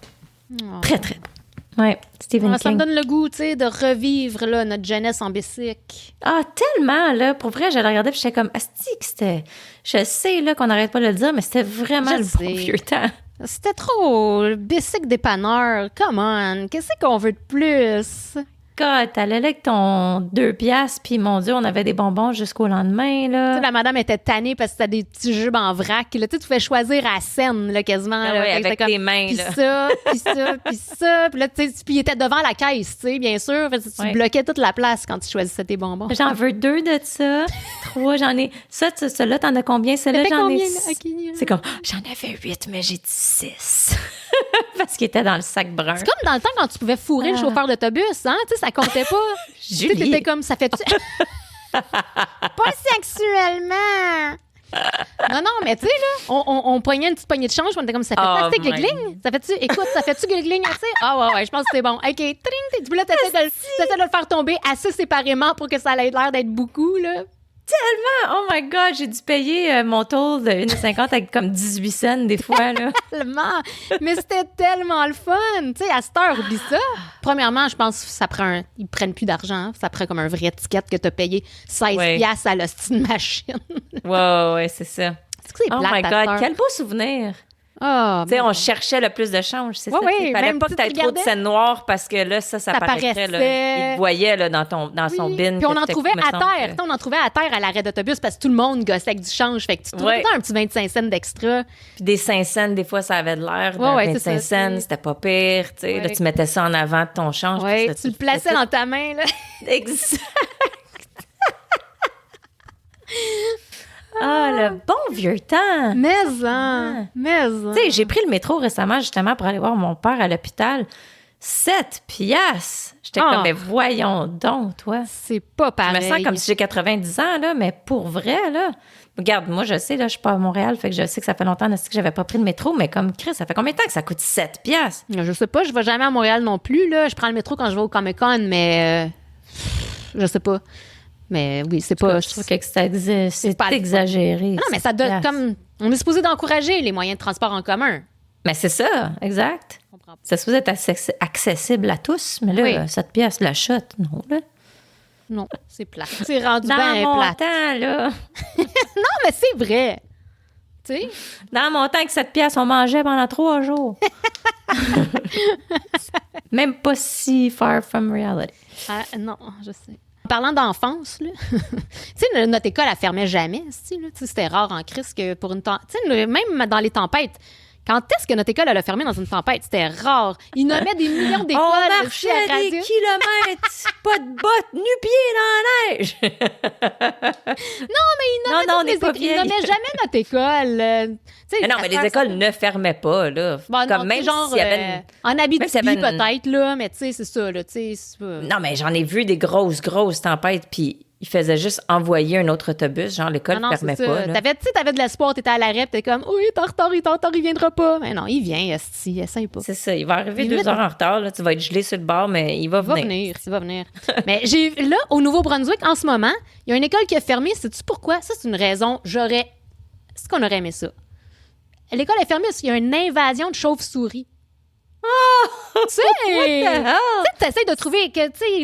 Oh. Très, très bon. Ouais, Stephen King. Ça me donne le goût, tu sais, de revivre là, notre jeunesse en bicycle. Ah, tellement, là. Pour vrai, je le regardais, puis j'étais comme, asti que c'était... Je sais, là, qu'on n'arrête pas de le dire, mais c'était vraiment le bon vieux temps. C'était trop bicycle dépanneur. Come on, qu'est-ce qu'on veut de plus? God, t'allais là avec ton 2 piastres, puis mon Dieu, on avait des bonbons jusqu'au lendemain, là. Tu sais, la madame était tannée parce que c'était des petits jubes en vrac. Là, tu pouvais choisir à scène, là, quasiment. Ah là, ouais, avec tes mains, puis là. ça, puis ça, puis ça. Puis là, tu sais, puis il était devant la caisse, tu sais, bien sûr. Fait que tu bloquais toute la place quand tu choisissais tes bonbons. J'en veux 2 de ça. 3, j'en ai... Celle-là, t'en as combien? Celle-là, j'en ai... C'est comme, j'en avais 8, mais j'ai dit 6. Parce qu'il était dans le sac brun. C'est comme dans le temps quand tu pouvais fourrer le chauffeur d'autobus, hein? Tu sais, ça comptait pas. Julie. Tu t'étais comme, ça fait-tu... Pas sexuellement! Non, mais tu sais, là, on poignait une petite poignée de change, on était comme, ça fait assez gling? Ça fait-tu, écoute, ça fait-tu gling assez? Ah ouais, je pense que c'est bon. OK, tring, puis là, t'essaies de le faire tomber assez séparément pour que ça ait l'air d'être beaucoup, là. Tellement! Oh my God, j'ai dû payer mon tour de 1,50 avec comme 18 cents des fois, là. Tellement! Mais c'était tellement le fun! Tu sais, à cette heure, oublie ça. Premièrement, je pense que ça prend ils prennent plus d'argent. Ça prend comme un vrai ticket que t'as payé 16 piastres à l'hostie de machine. Ouais, c'est ça. C'est que c'est plate, oh my God, quel beau souvenir! Oh, tu sais, on cherchait le plus de change, c'est ça. Il fallait pas que tu aies trop de scène noire parce que là, ça paraîtrait. Là, il te voyait là, dans son bin. Puis on en trouvait à terre. On en trouvait à terre à l'arrêt d'autobus parce que tout le monde gossait avec du change. Fait que tu trouvais un petit 25 cents d'extra. Puis des 5 cents, des fois, ça avait de l'air. 25 cents, c'était pas pire. Tu sais, là, tu mettais ça en avant de ton change. Oui, tu le plaçais dans ta main. Là. Exact. Ah, le bon vieux temps! Mais. Tu sais, j'ai pris le métro récemment, justement, pour aller voir mon père à l'hôpital. 7 piastres! J'étais comme, mais voyons donc, toi. C'est pas pareil. Je me sens comme si j'ai 90 ans, là, mais pour vrai, là. Regarde, moi, je sais, là, je suis pas à Montréal, fait que je sais que ça fait longtemps que j'avais pas pris le métro, mais comme Chris, ça fait combien de temps que ça coûte 7 piastres? Je sais pas, je vais jamais à Montréal non plus, là. Je prends le métro quand je vais au Comic-Con, mais je sais pas. Mais oui, c'est pas... Je trouve que c'est pas exagéré. Non, mais ça donne comme... On est supposé d'encourager les moyens de transport en commun. Mais c'est ça, exact. C'est supposé être accessible à tous, mais là, 7 piastres la shot, non, là. Non, c'est plat. C'est rendu bien plat. Dans mon temps, là. Non, mais c'est vrai. Tu sais? Dans mon temps, que 7 piastres, on mangeait pendant 3 jours. Même pas si far from reality. Non, je sais. En parlant d'enfance, là, tu sais, notre école, elle fermait jamais, c'était rare en crise que pour une tempête. Tu sais, même dans les tempêtes, quand est-ce que notre école, elle a fermé dans une tempête? C'était rare. Ils nommaient des millions d'écoles. On marchait des kilomètres, pas de bottes, nu-pieds dans la neige. Non, mais ils nommaient jamais notre école. Mais non, mais les écoles ne fermaient pas, là. Comme même genre, s'il y avait en Abitibi, peut-être, là, mais tu sais, c'est ça, là, tu sais. Non, mais j'en ai vu des grosses tempêtes, puis ils faisaient juste envoyer un autre autobus, genre l'école ne fermait pas. T'avais de l'espoir, t'étais à l'arrêt, t'es comme, oui, t'es en retard, il viendra pas. Mais non, il vient, esti, essaye pas. C'est ça, il va arriver 2 heures en retard, là, tu vas être gelé sur le bord, mais il va venir. Il va venir. Mais là, au Nouveau-Brunswick, en ce moment, il y a une école qui a fermé. Sais-tu pourquoi? Ça, c'est une raison. Est-ce qu'on aurait aimé ça? L'école est fermée parce qu'il y a une invasion de chauves-souris. Oh! Tu sais, t'essayes de trouver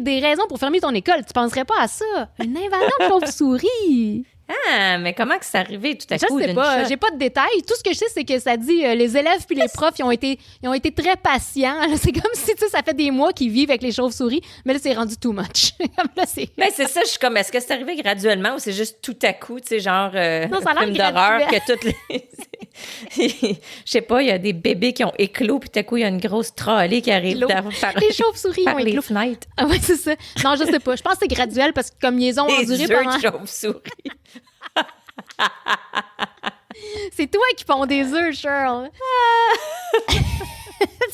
des raisons pour fermer ton école. Tu penserais pas à ça. Une invasion de chauves-souris. Ah, mais comment que c'est arrivé tout à coup? Je sais pas. J'ai pas de détails. Tout ce que je sais, c'est que ça dit les élèves puis les profs, ils ont été très patients. C'est comme si ça fait des mois qu'ils vivent avec les chauves-souris, mais là, c'est rendu too much. Mais c'est ça, je suis comme, est-ce que c'est arrivé graduellement ou c'est juste tout à coup, tu sais, genre non, ça a film d'horreur que toutes les... Je sais pas, il y a des bébés qui ont éclos, puis tout à coup, il y a une grosse trolley qui arrive les chauves-souris ont éclos. Fenêtres. Ah ouais, c'est ça. Non, je sais pas. Je pense que c'est graduel parce que comme ils ont enduré pendant... Des chauves-souris. C'est toi qui ponds des œufs, Cheryl.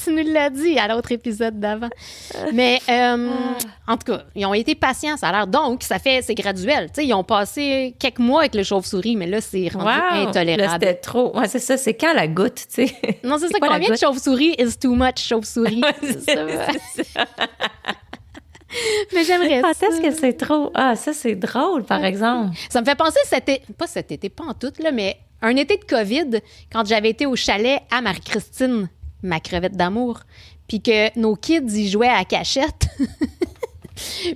Tu nous l'as dit à l'autre épisode d'avant. Mais en tout cas, ils ont été patients, ça a l'air. Donc, c'est graduel. Tu sais, ils ont passé quelques mois avec le chauve-souris, mais là, c'est rendu intolérable. Là, c'était trop. Ouais, c'est ça. C'est quand la goutte, tu sais? Non, c'est ça. Combien de chauve-souris is too much chauve-souris? Ouais, c'est ça. Mais j'aimerais ça. Est-ce que c'est trop... Ah, ça, c'est drôle, par exemple. Ça me fait penser, pas cet été, pas en tout, là, mais un été de COVID, quand j'avais été au chalet à Marie-Christine, ma crevette d'amour, puis que nos kids, ils jouaient à cachette.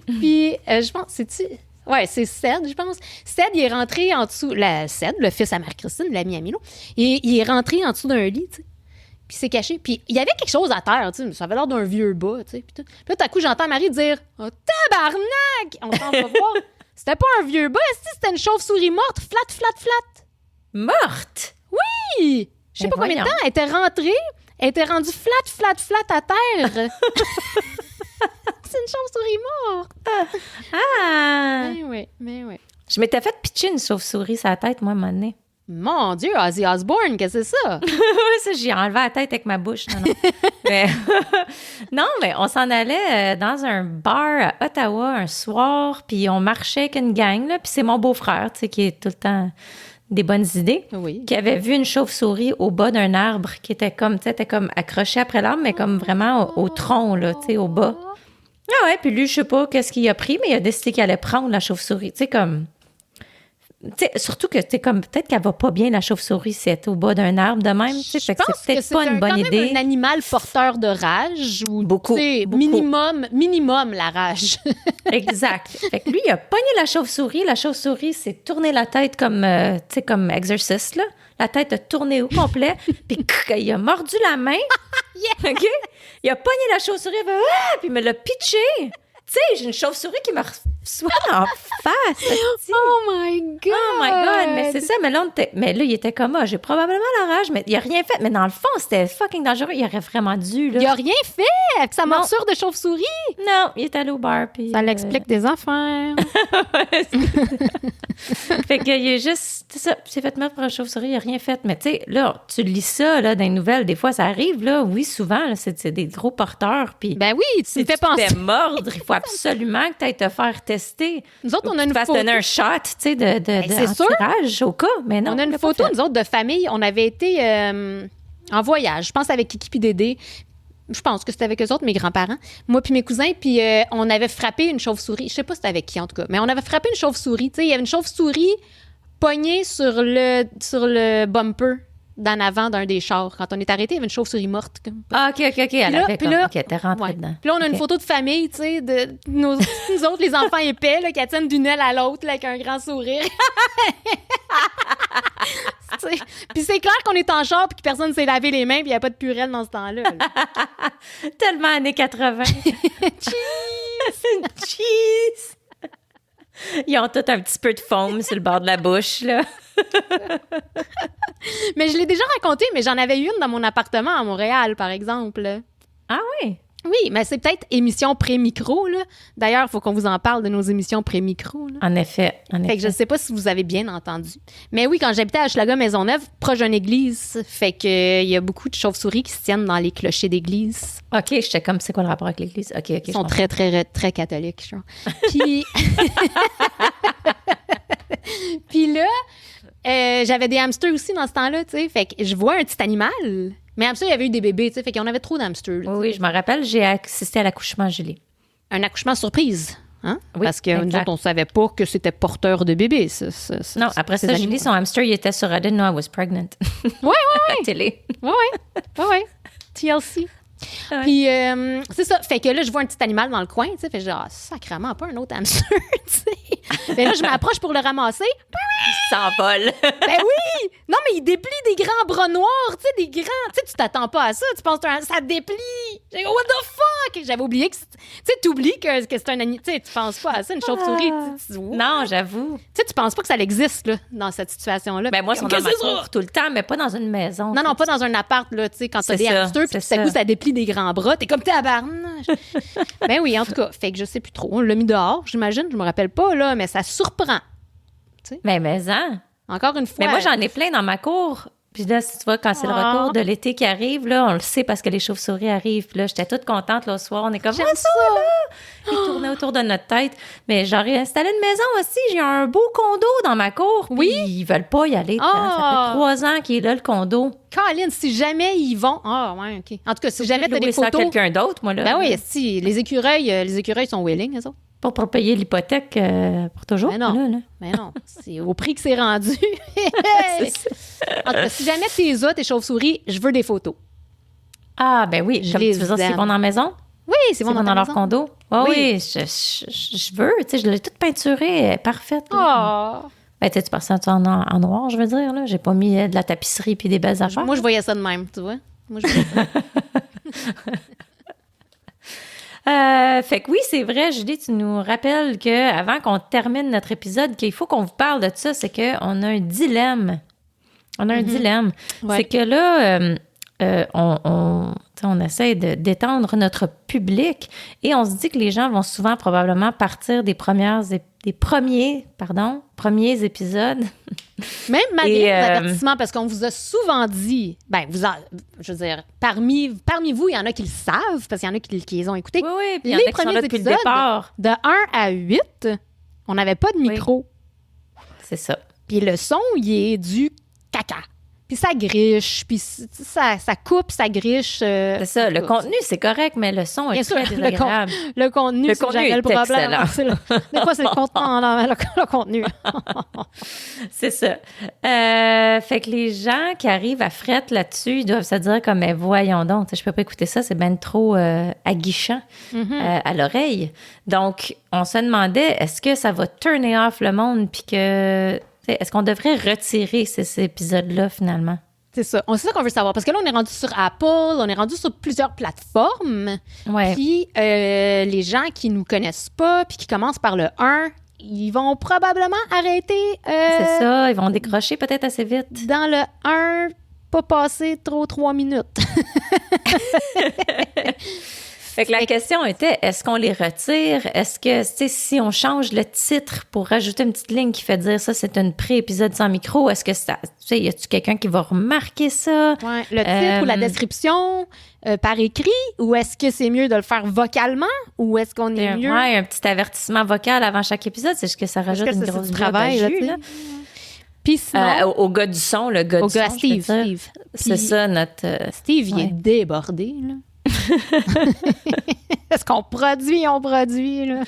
Puis, je pense, c'est-tu... Ouais, c'est Ced, je pense. Ced, il est rentré en dessous... Ced, le fils à Marie-Christine, l'ami à Milo, il est rentré en dessous d'un lit, tu sais. Puis il s'est caché. Puis il y avait quelque chose à terre, tu sais. Ça avait l'air d'un vieux bas, tu sais. Puis là, tout à coup, j'entends Marie dire « Oh, tabarnak! » On s'en va voir. C'était pas un vieux bas, c'était une chauve-souris morte, flat. Morte? Oui! Je sais pas combien de temps. Elle était rentrée, elle était rendue flat à terre. C'est une chauve-souris morte. Ah! Mais oui. Je m'étais fait pitcher une chauve-souris sur la tête, moi, à un moment donné. Mon Dieu, Ozzy Osbourne, qu'est-ce que c'est ça? Oui, ça, j'ai enlevé la tête avec ma bouche. Non. mais, non, mais on s'en allait dans un bar à Ottawa un soir, puis on marchait avec une gang, là, puis c'est mon beau-frère, tu sais, qui est tout le temps des bonnes idées, qui avait vu une chauve-souris au bas d'un arbre qui était comme, tu sais, était comme accrochée après l'arbre, mais comme vraiment au tronc, là, tu sais, au bas. Ah ouais, puis lui, je sais pas qu'est-ce qu'il a pris, mais il a décidé qu'il allait prendre la chauve-souris, tu sais, comme... T'sais, surtout que c'est comme peut-être qu'elle va pas bien la chauve-souris si elle est au bas d'un arbre de même. Je pense que c'est peut-être pas une bonne idée. C'est un animal porteur de rage ou beaucoup. Minimum la rage. Exact. Fait que lui, il a pogné la chauve-souris. La chauve-souris s'est tournée la tête comme comme Exorcist, là. La tête a tourné au complet. Puis il a mordu la main. Yeah. OK? Il a pogné la chauve-souris. Il a fait, puis il me l'a pitché. Tu sais, j'ai une chauve-souris qui me reçoit en face. Oh my God! Oh my God! Mais c'est ça, mais là, il était comme, j'ai probablement la rage, mais il a rien fait. Mais dans le fond, c'était fucking dangereux. Il aurait vraiment dû, là. Il a rien fait avec sa morsure de chauve-souris? Non, il est allé au bar. Puis, ça l'explique des affaires. Fait qu'il est juste, c'est ça, s'est fait mettre pour une chauve-souris, il a rien fait. Mais tu sais, là, tu lis ça, là, dans les nouvelles, des fois, ça arrive, là. Oui, souvent, là, c'est des gros porteurs. Puis ben oui, tu me fais penser. Tu te fais mordre, il faut absolument que tu ailles te faire tester. Nous autres, on a une photo. donner un shot, tu sais, d'entourage au cas, mais non. On a une photo, nous autres, de famille. On avait été en voyage, je pense avec Kiki puis Dédé. Je pense que c'était avec eux autres, mes grands-parents. Moi puis mes cousins, puis on avait frappé une chauve-souris. Je sais pas c'était avec qui, en tout cas. Mais on avait frappé une chauve-souris. Tu sais, il y avait une chauve-souris pognée sur le bumper d'en avant d'un des chars. Quand on est arrêté, il y avait une chauve-souris morte. Ah, OK. Elle avait comme... OK, t'es rentrée dedans. Puis là, on a une photo de famille, tu sais, de nous autres, les enfants épais, là, qui tiennent d'une aile à l'autre, là, avec un grand sourire. Puis c'est clair qu'on est en char puis que personne ne s'est lavé les mains puis il n'y a pas de purelle dans ce temps-là. Tellement années 80. Cheese! Ils ont tous un petit peu de foam sur le bord de la bouche, là. Mais je l'ai déjà raconté, mais j'en avais eu une dans mon appartement à Montréal, par exemple. Ah oui? Oui, mais c'est peut-être émission pré-micro, là. D'ailleurs, il faut qu'on vous en parle de nos émissions pré-micro, là. En effet. Fait que je ne sais pas si vous avez bien entendu. Mais oui, quand j'habitais à Hochelaga-Maisonneuve, proche d'une église, fait qu'il y a beaucoup de chauves-souris qui se tiennent dans les clochers d'église. OK, j'étais comme, c'est quoi le rapport avec l'église? OK. Ils sont très, très, très catholiques, genre. Puis... Puis là, j'avais des hamsters aussi dans ce temps-là, tu sais. Fait que je vois un petit animal... Mais hamster, il y avait eu des bébés, tu sais, fait qu'on avait trop d'hamsters. Oui, je me rappelle, j'ai assisté à l'accouchement Julie. Un accouchement surprise, hein? Oui, parce que nous autres, on savait pas que c'était porteur de bébés. Non, après ça, Julie, son hamster, il était sur I didn't know I was pregnant. Oui. À la télé. Oui. TLC. Ouais. Puis, c'est ça. Fait que là, je vois un petit animal dans le coin, tu sais. Fait que genre, sacrément, pas un autre hamster, tu sais. Mais là, je m'approche pour le ramasser. Il s'envole. Ben oui! Non, mais il déplie des grands bras noirs, tu sais, des grands. Tu sais, tu t'attends pas à ça. Tu penses que ça déplie. J'ai dit, what the fuck? J'avais oublié que, tu sais, t'oublies que c'est un animal. Tu sais, tu penses pas à ça, une chauve-souris. Non, j'avoue. Tu sais, tu penses pas que ça existe, là, dans cette situation-là. Ben moi, ils sont dans ma cour tout le temps, mais pas dans une maison. Non, pas dans un appart, là, tu sais, quand t'as des hamsters, puis tout à coup, ça déplie des grands bras. T'es comme tabarnouche. Ben oui, en tout cas, fait que je sais plus trop. On l'a mis dehors, j'imagine, je me rappelle pas, là, mais ça surprend. Mais hein? Encore une fois. Mais moi, j'en ai plein dans ma cour. Puis là, si tu vois, quand c'est le retour de l'été qui arrive, là, on le sait parce que les chauves-souris arrivent. Puis là, j'étais toute contente l'autre soir. On est comme, J'aime ça, là! Ils tournaient autour de notre tête. Mais j'aurais installé une maison aussi. J'ai un beau condo dans ma cour. Puis ils veulent pas y aller. Ça fait 3 ans qu'il est là, le condo. Colin, si jamais ils vont... Ah, ouais, OK. En tout cas, si jamais tu as des ça à photos... quelqu'un d'autre, moi, là. Ben oui, si. Les écureuils sont willing, eux autres. Pas pour payer l'hypothèque pour toujours. Ben non. Là. Mais non, c'est au prix que c'est rendu. En tout cas, si jamais tes chauves-souris, je veux des photos. Ah, ben oui. Comme tu veux dire, s'ils vont dans la maison? Oui, s'ils vont dans leur maison. condo? Oh, oui, je veux. Tu sais, je l'ai toute peinturée, elle est parfaite. Oh. Ben, tu passes ça en noir, je veux dire. Là. J'ai pas mis de la tapisserie puis des belles affaires. Moi, je voyais ça de même, tu vois. Moi, je voyais ça. Fait que oui, c'est vrai, Julie, tu nous rappelles qu'avant qu'on termine notre épisode, qu'il faut qu'on vous parle de ça, c'est qu'on a un dilemme. On a un dilemme. Ouais. C'est que là, on essaie d'étendre notre public et on se dit que les gens vont souvent probablement partir des premiers épisodes. Même malgré les avertissements, parce qu'on vous a souvent dit, je veux dire, parmi vous, il y en a qui le savent, parce qu'il y en a qui les ont écoutés. Oui, puis il y en a qui sont là depuis le départ. De 1 à 8, on n'avait pas de micro. Oui. C'est ça. Puis le son, il est du caca. Puis ça griche, puis ça coupe, ça griche. C'est ça. Le contenu, c'est correct, mais le son est très désagréable. Le contenu, c'est jamais le problème. Excellent. Des fois, c'est le contenu, le contenu. C'est ça. Fait que les gens qui arrivent à frette là-dessus, ils doivent se dire comme, mais voyons donc, je peux pas écouter ça, c'est bien trop aguichant à l'oreille. Donc, on se demandait, est-ce que ça va turner off le monde, puis que... Est-ce qu'on devrait retirer ces épisodes-là, finalement? C'est ça. C'est ça qu'on veut savoir. Parce que là, on est rendu sur Apple, on est rendu sur plusieurs plateformes. Ouais. Puis, les gens qui nous connaissent pas, puis qui commencent par le 1, ils vont probablement arrêter. C'est ça. Ils vont décrocher peut-être assez vite. Dans le 1, pas passer trop 3 minutes. Fait que la question était, est-ce qu'on les retire? Est-ce que, si on change le titre pour rajouter une petite ligne qui fait dire ça, c'est un pré-épisode sans micro, est-ce que ça, y a-tu quelqu'un qui va remarquer ça? Ouais, le titre ou la description par écrit, ou est-ce que c'est mieux de le faire vocalement, ou est-ce qu'on est mieux? Ouais, un petit avertissement vocal avant chaque épisode, c'est juste que ça rajoute une grosse travail là. Puis sinon, au gars du son, le gars du son, Steve. C'est ça, notre... Steve, il est débordé, là. Est-ce qu'on produit, là?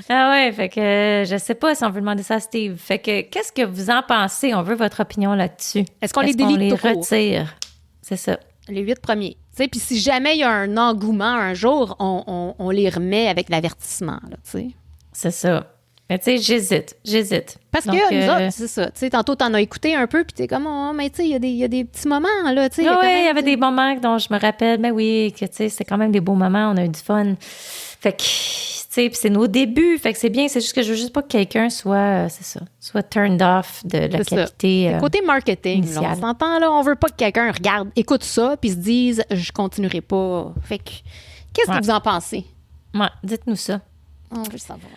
Ah ouais, fait que je sais pas si on veut demander ça à Steve. Fait que qu'est-ce que vous en pensez? On veut votre opinion là-dessus. Est-ce qu'on les délite tout retire? C'est ça. Les 8 premiers. Puis si jamais il y a un engouement un jour, on les remet avec l'avertissement, là, tu sais. C'est ça. Mais tu sais, j'hésite. Parce donc, que nous autres, c'est ça. Tu sais, tantôt, t'en as écouté un peu, puis t'es comme, oh, mais tu sais, il y a des petits moments, là, tu sais. Oui, il y avait des moments dont je me rappelle, mais oui, que tu sais, c'est quand même des beaux moments, on a eu du fun. Fait que, tu sais, puis c'est nos débuts, fait que c'est bien, c'est juste que je veux juste pas que quelqu'un soit turned off de la qualité. Côté marketing, là, on s'entend, là, on veut pas que quelqu'un regarde, écoute ça, puis se dise, je continuerai pas. Fait que, qu'est-ce que vous en pensez? Ouais, dites-nous ça. On veut savoir.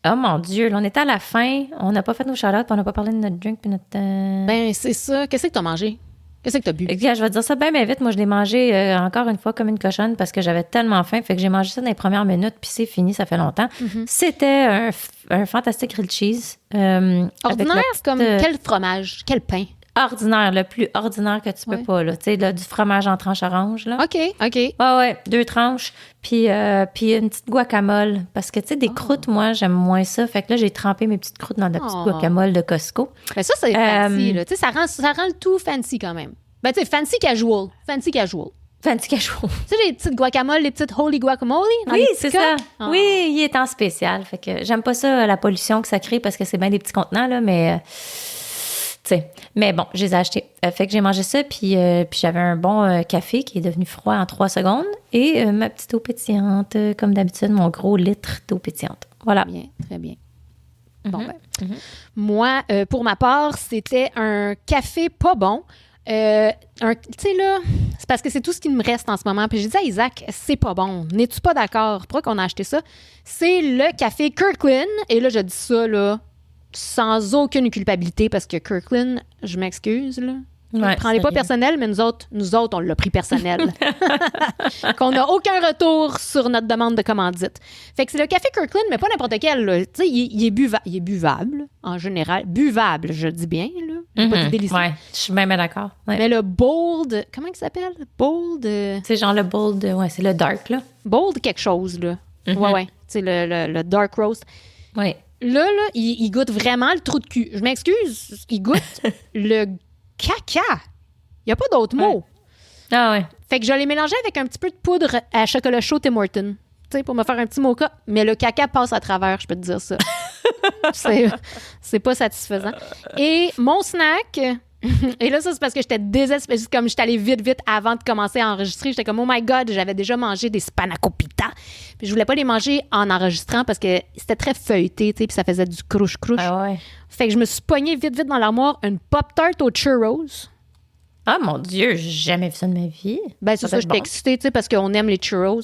Oh mon Dieu, là, on était à la fin. On n'a pas fait nos shout-outs, on n'a pas parlé de notre drink puis notre... Ben, c'est ça. Qu'est-ce que t'as mangé? Qu'est-ce que t'as bu? Je vais dire ça bien vite. Moi, je l'ai mangé encore une fois comme une cochonne parce que j'avais tellement faim. Fait que j'ai mangé ça dans les premières minutes puis c'est fini, ça fait longtemps. C'était un fantastique grilled cheese. Ordinaire, comme quel fromage? Quel pain? Ordinaire, le plus ordinaire que tu peux pas, là. Tu sais, du fromage en tranche orange, là. OK. Ouais, 2 tranches, puis une petite guacamole. Parce que, tu sais, des croûtes, moi, j'aime moins ça. Fait que là, j'ai trempé mes petites croûtes dans la petite guacamole de Costco. Ben ça, c'est fancy, là. Tu sais, ça rend le tout fancy quand même. Ben, tu sais, fancy casual. Fancy casual. Tu sais, les petites guacamoles, les petites holy guacamole? Oui, c'est ça. Oui, il est en spécial. Fait que j'aime pas ça, la pollution que ça crée, parce que c'est bien des petits contenants, là, mais... Mais bon, je les ai achetés. Fait que j'ai mangé ça, puis j'avais un bon café qui est devenu froid en 3 secondes et ma petite eau pétillante, comme d'habitude, mon gros litre d'eau pétillante. Voilà. Bien, très bien. Bon, ben. Moi, pour ma part, c'était un café pas bon. Tu sais, là, c'est parce que c'est tout ce qui me reste en ce moment. Puis j'ai dit à Isaac, c'est pas bon. N'es-tu pas d'accord? Pourquoi qu'on a acheté ça? C'est le café Kirkland. Et là, je dis ça, là, sans aucune culpabilité parce que Kirkland, je m'excuse, là. Ouais, Prends-les pas personnels, mais nous autres, on l'a pris personnel. Qu'on n'a aucun retour sur notre demande de commandite. Fait que c'est le café Kirkland, mais pas n'importe quel. Tu sais, il est buvable, en général. Buvable, je dis bien. Là. Pas dit délicieux. Ouais, je suis même d'accord. Ouais. Mais le bold, comment il s'appelle? Bold... C'est genre le bold, ouais, c'est le dark, là. Bold quelque chose, là. Ouais. Tu sais, le dark roast. Ouais. Là, il goûte vraiment le trou de cul. Je m'excuse, il goûte le caca. Il n'y a pas d'autre mot. Ah ouais. Fait que je l'ai mélangé avec un petit peu de poudre à chocolat chaud Tim Hortons. Tu sais, pour me faire un petit mocha. Mais le caca passe à travers, je peux te dire ça. c'est pas satisfaisant. Et mon snack... Et là, ça, c'est parce que j'étais désespérée. Comme j'étais allée vite avant de commencer à enregistrer, j'étais comme, oh my God, j'avais déjà mangé des spanakopita. Puis je voulais pas les manger en enregistrant parce que c'était très feuilleté, tu sais, puis ça faisait du crouche-crouche. Ah ouais. Fait que je me suis pognée vite dans l'armoire une Pop-Tart aux churros. Ah mon Dieu, j'ai jamais vu ça de ma vie. Ben, c'est ça, j'étais excitée, tu sais, parce qu'on aime les churros.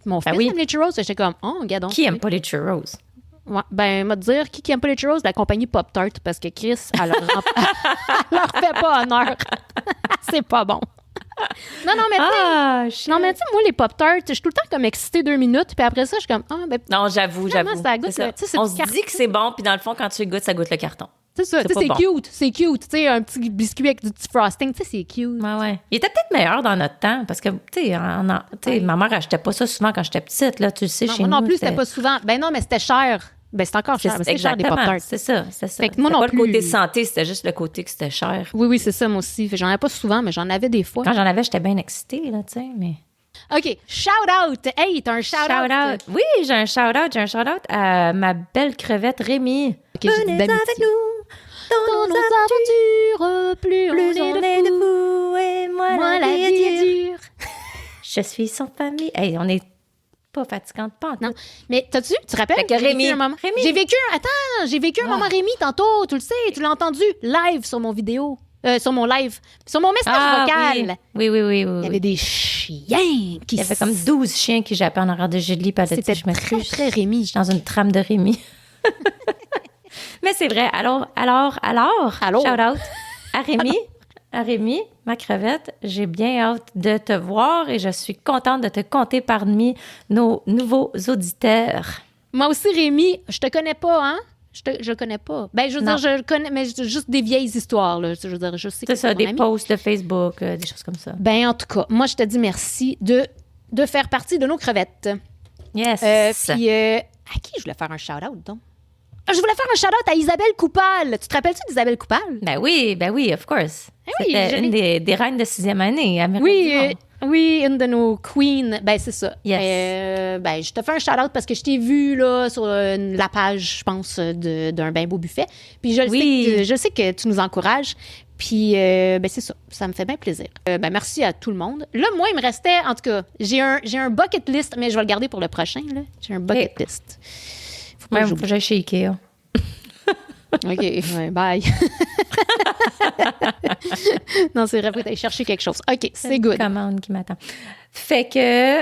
Mon fils aime les churros. J'étais comme, oh, regarde. Qui aime pas les churros? Ouais, ben, m'a dire, qui aime pas les churros? La compagnie Pop-Tart, parce que Chris, elle leur fait pas honneur. C'est pas bon. Non, mais tu sais, moi, les Pop-Tarts, je suis tout le temps comme excitée 2 minutes, puis après ça, je suis comme, non, j'avoue. Ça goûte, ça. C'est on se dit que c'est bon, puis dans le fond, quand tu goûtes, ça goûte le carton. C'est ça, c'est cute, tu sais, un petit biscuit avec du petit frosting, tu sais, c'est cute. Ouais. Il était peut-être meilleur dans notre temps, parce que, tu sais, ma mère achetait pas ça souvent quand j'étais petite, là, tu le sais, chez nous. Moi non plus, c'était pas souvent. Ben non, mais c'était cher. Ben, c'est encore cher. Mais c'est cher, des Pop-Tarts. C'est ça. Fait que moi non pas plus. le côté santé, c'était juste le côté que c'était cher. Oui, c'est ça, moi aussi. J'en avais pas souvent, mais j'en avais des fois. Quand j'en avais, j'étais bien excitée, là, tu sais, mais... OK, shout-out! Hey, t'as un shout-out! Oui, j'ai un shout-out à ma belle crevette Rémi. Okay, venez avec nous dans nos aventures, plus on est de fou, et moi la vie est dure. Je suis sans famille. Hey, on est pas fatigante, pas non. Mais tu te rappelles que Rémi, j'ai vécu un moment Rémi tantôt, tu le sais, tu l'as entendu live sur mon vidéo, sur mon live, sur mon message vocal. Oui. Il y avait des chiens qui... Il y avait comme 12 chiens qui jappaient en arrière de Julie. C'était très Rémi. Je suis dans une trame de Rémi. Mais c'est vrai. Alors, shout-out à Rémi. À Rémi, ma crevette, j'ai bien hâte de te voir et je suis contente de te compter parmi nos nouveaux auditeurs. Moi aussi, Rémi, je te connais pas, hein? Je connais pas. Ben, je veux dire, je connais, mais juste des vieilles histoires, là. Je veux dire, je sais que c'est ça, des posts de Facebook, des choses comme ça. Ben, en tout cas, moi, je te dis merci de faire partie de nos crevettes. Yes. Puis, à qui je voulais faire un shout-out, donc? Je voulais faire un shout-out à Isabelle Coupal. Tu te rappelles-tu d'Isabelle Coupal? Ben oui, of course. C'était une des reines de 6e année. Oui, une de nos queens. Ben, c'est ça. Yes. Ben, je te fais un shout-out parce que je t'ai vu là, sur la page, je pense, d'un ben beau buffet. Puis je sais que tu nous encourages. Puis, ben, c'est ça. Ça me fait bien plaisir. Ben, merci à tout le monde. Là, moi, il me restait, en tout cas, j'ai un bucket list, mais je vais le garder pour le prochain. Là. J'ai un bucket list. Faut que j'aille chez Ikea. OK, ouais, bye. Non, c'est vrai, faut aller chercher quelque chose. OK, c'est good. Une commande qui m'attend. Fait que,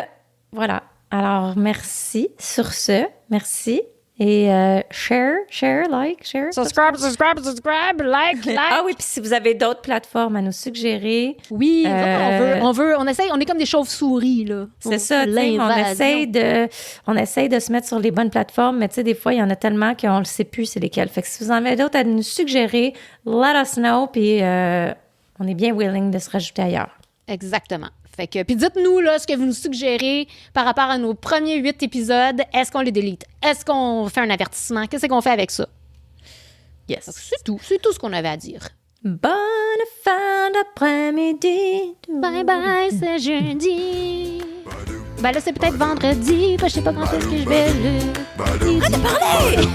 voilà. Alors, merci sur ce. Merci. Et share, like. Subscribe, like. Ah oui, puis si vous avez d'autres plateformes à nous suggérer. Oui, on essaye, on est comme des chauves-souris, là. C'est ça, on essaye de se mettre sur les bonnes plateformes, mais tu sais, des fois, il y en a tellement qu'on ne le sait plus c'est lesquelles. Fait que si vous en avez d'autres à nous suggérer, let us know, puis on est bien willing de se rajouter ailleurs. Exactement. Fait que, puis dites-nous là, ce que vous nous suggérez par rapport à nos premiers 8 épisodes. Est-ce qu'on les délite? Est-ce qu'on fait un avertissement? Qu'est-ce qu'on fait avec ça? Yes. C'est tout ce qu'on avait à dire. Bonne fin d'après-midi. Bye bye, c'est jeudi. Ben là, c'est peut-être vendredi. Je sais pas quand est-ce que je vais le... Arrête de parler!